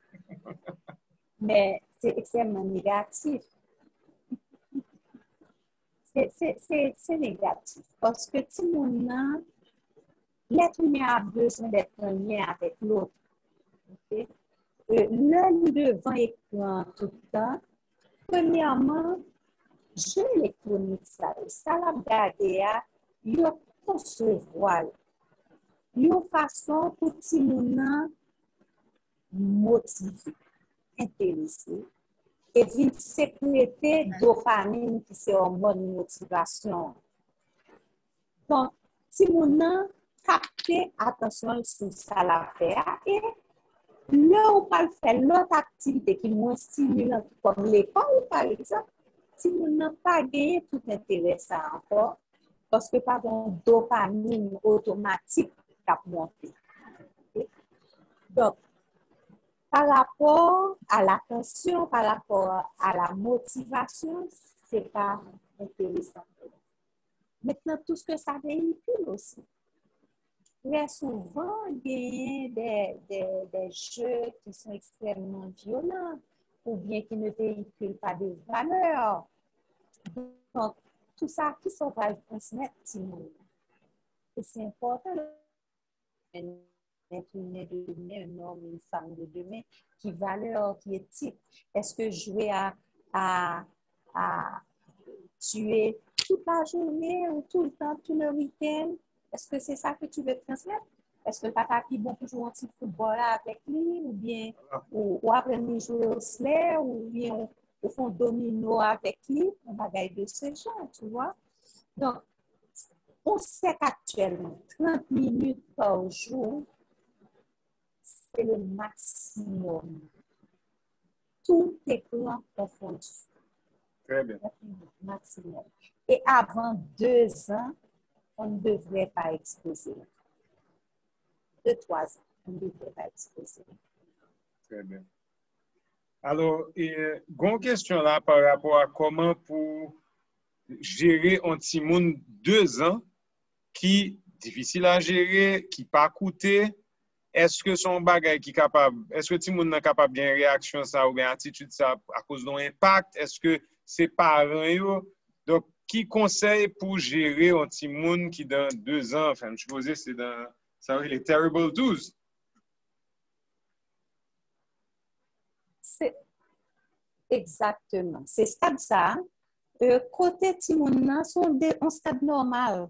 Mais c'est extrêmement négatif. C'est négatif parce que tout le monde, l'être humain a besoin d'être en lien avec l'autre. Okay? L'un devant l'écran tout le temps, premièrement, jeu électronique, ça la regarder, il y a concevoir. Il y a une façon pour tout le monde motiver, intéressé. Et une sécurité dopamine qui c'est une bonne motivation. Donc, si mon a capté attention sur ça l'affaire et là, on va faire l'autre activité qui est moins stimulante, comme l'école, par exemple, si on n'a pas gagné tout intéressant encore, parce que pas de dopamine automatique qui a monté. Okay? Donc, par rapport à l'attention, par rapport à la motivation, c'est pas intéressant. Maintenant, tout ce que ça véhicule aussi. Très souvent, il y a des jeux qui sont extrêmement violents ou bien qui ne véhiculent pas de valeurs. Donc, tout ça, qui sont va transmettre Timon. Et c'est important d'être une de demain, un homme, une femme de demain, qui valeur, qui éthique. Est-ce que jouer à tuer toute la journée ou tout le temps, tout le week-end? Est-ce que c'est ça que tu veux transmettre? Est-ce que le papa qui bon pour jouer un petit football avec lui ou bien ou apprendre à jouer au sled ou bien au fond domino avec lui? On va gagner de ce genre, tu vois? Donc, on sait qu'actuellement, 30 minutes par jour, c'est le maximum. Tout écran confondu. Très bien. Maximum. Et avant 2 ans, on ne devrait pas exposer. 2-3 ans, on ne devrait pas exposer. Très bien. Alors, une question là par rapport à comment pour gérer un petit monde 2 ans qui difficile à gérer, qui pas coûté. Est-ce que son bagage qui capable, est-ce que petit monde est capable de bien réaction ça ou bien attitude ça à cause d'un impact? Est-ce que c'est parents yo? Donc, qui conseille pour gérer un petit monde qui dans 2 ans, enfin, je suppose c'est dans ça les Terrible 12? C'est exactement. C'est ça. Côté Timouna, sont un stade normal.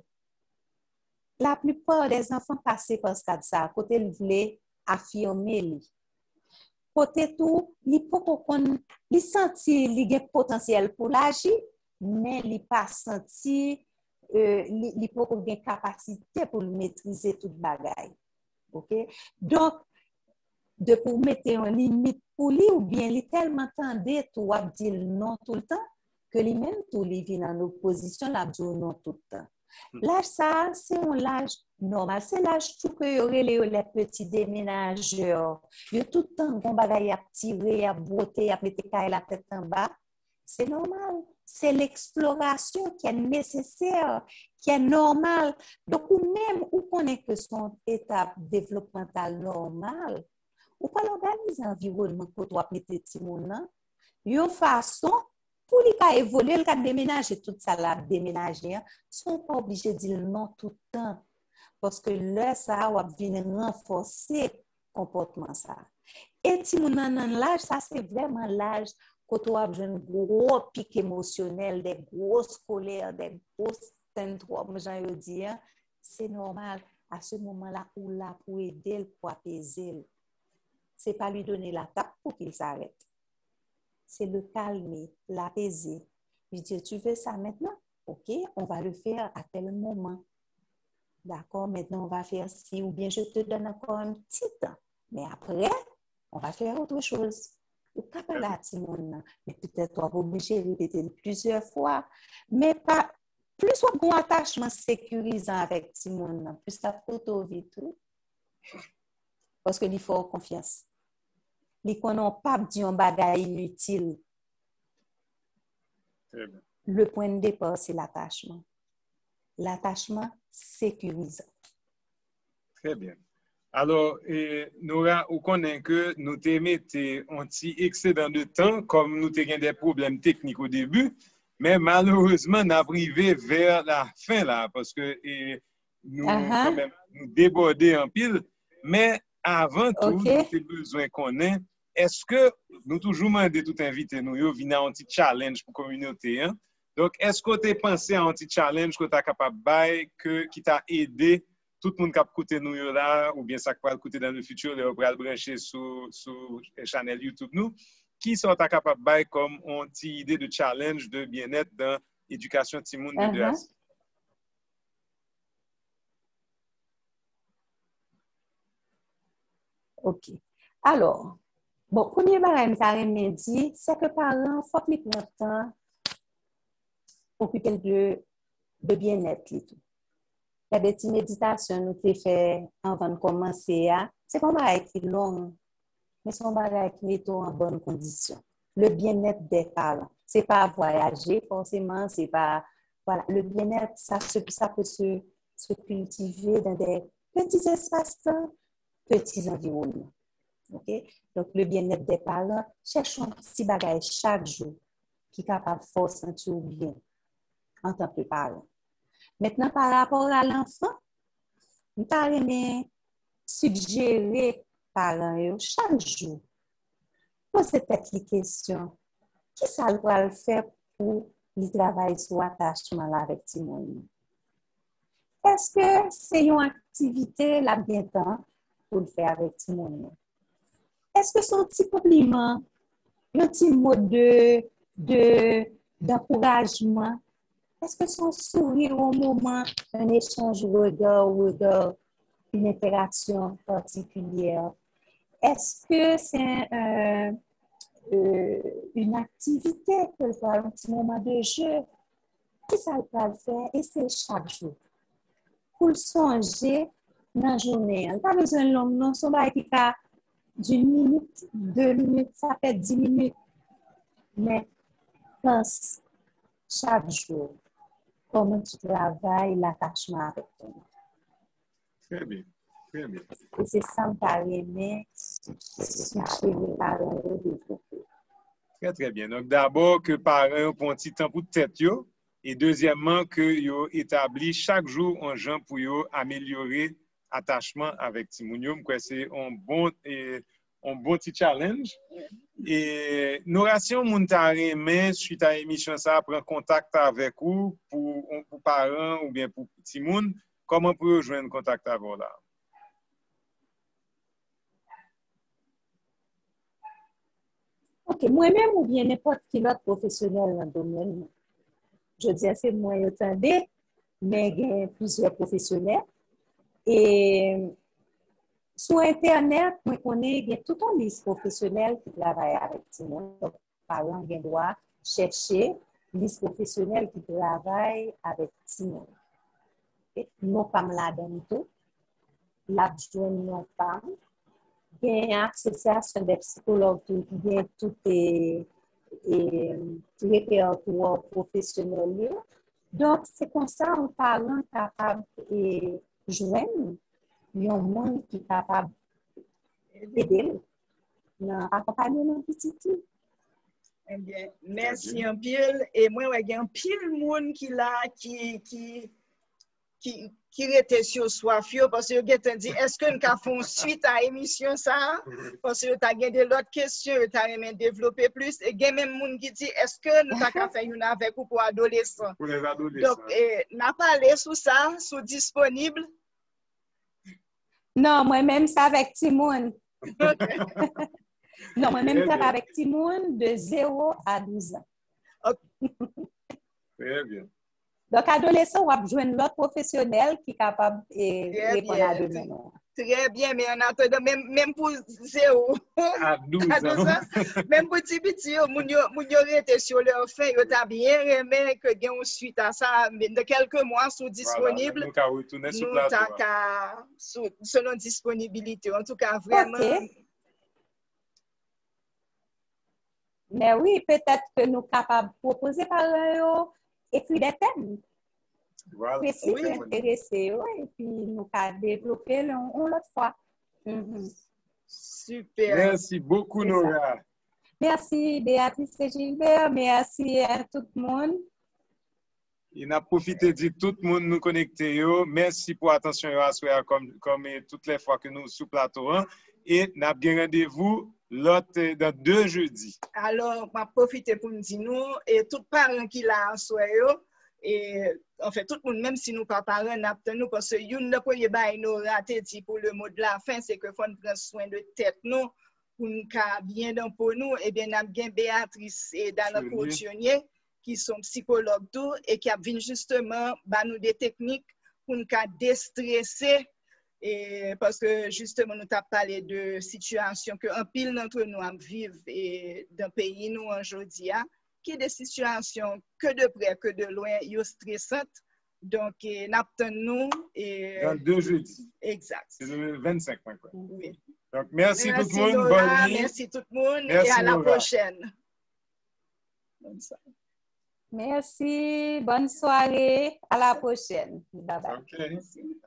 La plupart des enfants passent par ce stade ça. Côté ils voulaient affirmer. Côté tout, ils peuvent sentir qu'il a potentiel pour l'agir, mais ils pas senti ils peuvent avoir capacité pour maîtriser toute bagaille. OK? Donc, de pour mettre une limite pour lui ou bien il tellement tendé tout à dire non tout le temps que lui-même tout lui vient en opposition là dire non tout le temps. L'âge ça c'est un âge normal, c'est l'âge tout que y aurait les petits déménageurs. Il y a tout le temps bon bagaille à tirer, à botter, à mettre la tête en bas. C'est normal, c'est l'exploration qui est nécessaire, qui est normale. Donc ou même ou connaît que son étape développementale normale. Ou pas l'organiser environnement pour toi mettre petit monde là une façon pour lui évoluer le cas déménager tout ça là déménager sont pas obligés de dire non tout le temps parce que là ça va venir renforcer comportement ça et petit monde dans l'âge ça c'est vraiment l'âge quand tu as un gros pic émotionnel des grosses colères des grosses syndromes j'en dire c'est normal à ce moment-là où là pour aider pour apaiser. C'est pas lui donner la tape pour qu'il s'arrête. C'est le calmer, l'apaiser. Lui dire, tu veux ça maintenant? OK, on va le faire à tel moment. D'accord, maintenant on va faire ci, ou bien je te donne encore un petit temps. Mais après, on va faire autre chose. Ou capable là, Timon, mais peut-être on va obligé de répéter plusieurs fois. Mais pas, plus on a un attachement sécurisant avec Timon, plus la photo vite tout. Parce que il faut confiance. Les qu'on n'a pas dit un bagage inutile. Le point de départ, c'est l'attachement. L'attachement sécurisant. Très bien. Alors, Nora, on connaît que nous mettons un petit excédent de temps, comme nous avons des problèmes techniques au début, mais malheureusement, nous avons arrivé vers la fin là, parce que nous, quand même, nous débordons en pile. Mais avant tout, nous avons besoin qu'on ait. Est-ce que nous toujours demandons tout inviter nous, venir à un petit challenge pour la communauté? Hein? Donc, est-ce que tu as pensé à un petit challenge que tu as capable de qui t'a aidé tout le monde qui a écouté nous là, ou bien ça va écouter dans le futur, on va le brancher sur la chaîne YouTube nous, qui sont capables de comme une petite idée de challenge de bien-être dans l'éducation de monde de 2 à 6? OK. Alors, bon, premier bagage que je dit, c'est que parents, il faut qu'ils prennent le temps occuper de bien-être. Il y a des petites méditations que nous avons fait avant de commencer. C'est pas un bagage qui est long, mais c'est un bagage qui met en bonne condition. Le bien-être des parents. Ce n'est pas voyager forcément, c'est pas. Voilà, le bien-être, ça peut se cultiver dans des petits espaces-temps, petits environnements. Okay? Donc, le bien-être des parents, cherchons un petit bagage chaque jour qui est capable de faire sentir bien en tant que parent. Maintenant, par rapport à l'enfant, nous allons suggérer parents chaque jour. Poser cette question. Qui ça va le faire pour le travail sur l'attachement avec Timon? Est-ce que c'est une activité là bien temps pour le faire avec Timon? Est-ce que c'est un petit compliment, un petit mot d'encouragement? Est-ce que c'est un sourire au moment, un échange regard, une interaction particulière? Est-ce que c'est une activité pour faire un petit moment de jeu? Qui ça va le faire? Et c'est chaque jour. Pour le songer dans la journée. On n'a pas besoin de long, non, son bail qui a d'une minute, 2 minutes, ça fait 10 minutes. Mais pense chaque jour comment tu travailles l'attachement avec toi. Très bien, très bien. Et c'est ça que tu aimé suggérer les parents de développer. Très, très bien. Donc, d'abord, que parents prennent un petit temps pour tête, et deuxièmement, que yo établi chaque jour un genre pour yo améliorer attachement avec Timounium. C'est un bon petit challenge. Et nous rations Montare, mais suite à l'émission, ça prend contact avec vous pour parents ou bien pour Timoun. Comment pouvez-vous joindre contact avec vous là? OK, moi-même ou bien n'importe qui autre professionnel dans le domaine. Je dis c'est moi attendez, mais il y a plusieurs professionnels. Et sur Internet, moi connais il y a tout un liste professionnel qui travaille avec Timon. Donc, par exemple, il doit chercher liste professionnelle qui travaille avec Timon. Non pas là-dedans tout. L'adjoint non pas. Il y a une association des psychologues qui vient tout et répertoire professionnel. Donc, c'est comme ça, un parent capable de joindre un monde qui est capable d'aider dans l'accompagnement petit. Eh bien, merci un pile. Et moi, il y a un pile monde qui était sur soif parce que je dit est-ce que nous avons suite à l'émission ça parce que tu as gagné d'autres questions tu as aimé développer plus et il y a même monde qui dit est-ce que nous avons fait une avec ou pour adolescents pour les adolescents. Donc n'a pas parlé sur ça sur disponible non moi-même c'est avec Timon non moi-même c'est avec Timon de 0 à 12 ans okay. Très bien. Donc, adolescent, on va joindre l'autre professionnel qui est capable de répondre à demain. Très bien, mais en attendant, même pour 0 à 12 ans, même pour petit petit, moun yo rete sur leur fin, yo t'a bien aimé que gen une suite à ça, mais de quelques mois sont disponibles. Nous t'as selon disponibilité. En tout cas, vraiment. Okay. Mais oui, peut-être que nous sommes capables de proposer par eux. Et puis des thèmes. Voilà. Oui, intéressés, et puis nous allons développer l'autre fois. Super. Merci beaucoup, Nora. Merci, Béatrice et Gilbert. Merci à tout le monde. Il a profité de tout le monde nous connecter. Merci pour l'attention comme toutes les fois que nous sommes sur le plateau. Et nous avons bien rendez-vous dans 2 jeudis. Alors, je profite pour nous dire, nous, et tout parent qui l'a en soi, et en fait, tout le monde, même si nous ne sommes pas parents, nous, parce que une premier bail nous raté dit pour le mot de la fin, c'est que faut prendre soin de tête nous, pour nous bien dans pour nous, et bien, nous avons Béatrice et Dana Courtionnier, qui sont psychologues tout, et qui viennent justement nous des techniques pour nous déstresser Et parce que justement, nous avons parlé de situations que un pile d'entre nous vivent et dans le pays, nous, aujourd'hui, qui est des situations que de près, que de loin, stressantes. Donc, nous. Dans 2 jeudis. Exact. C'est le 25. Quoi. Oui. Donc, merci tout le monde. Nora, bonne nuit. merci tout le monde. Merci, et à la Nora. prochaine. Bonne soirée. Merci. Bonne soirée. À la prochaine. Bye bye. Okay. Merci.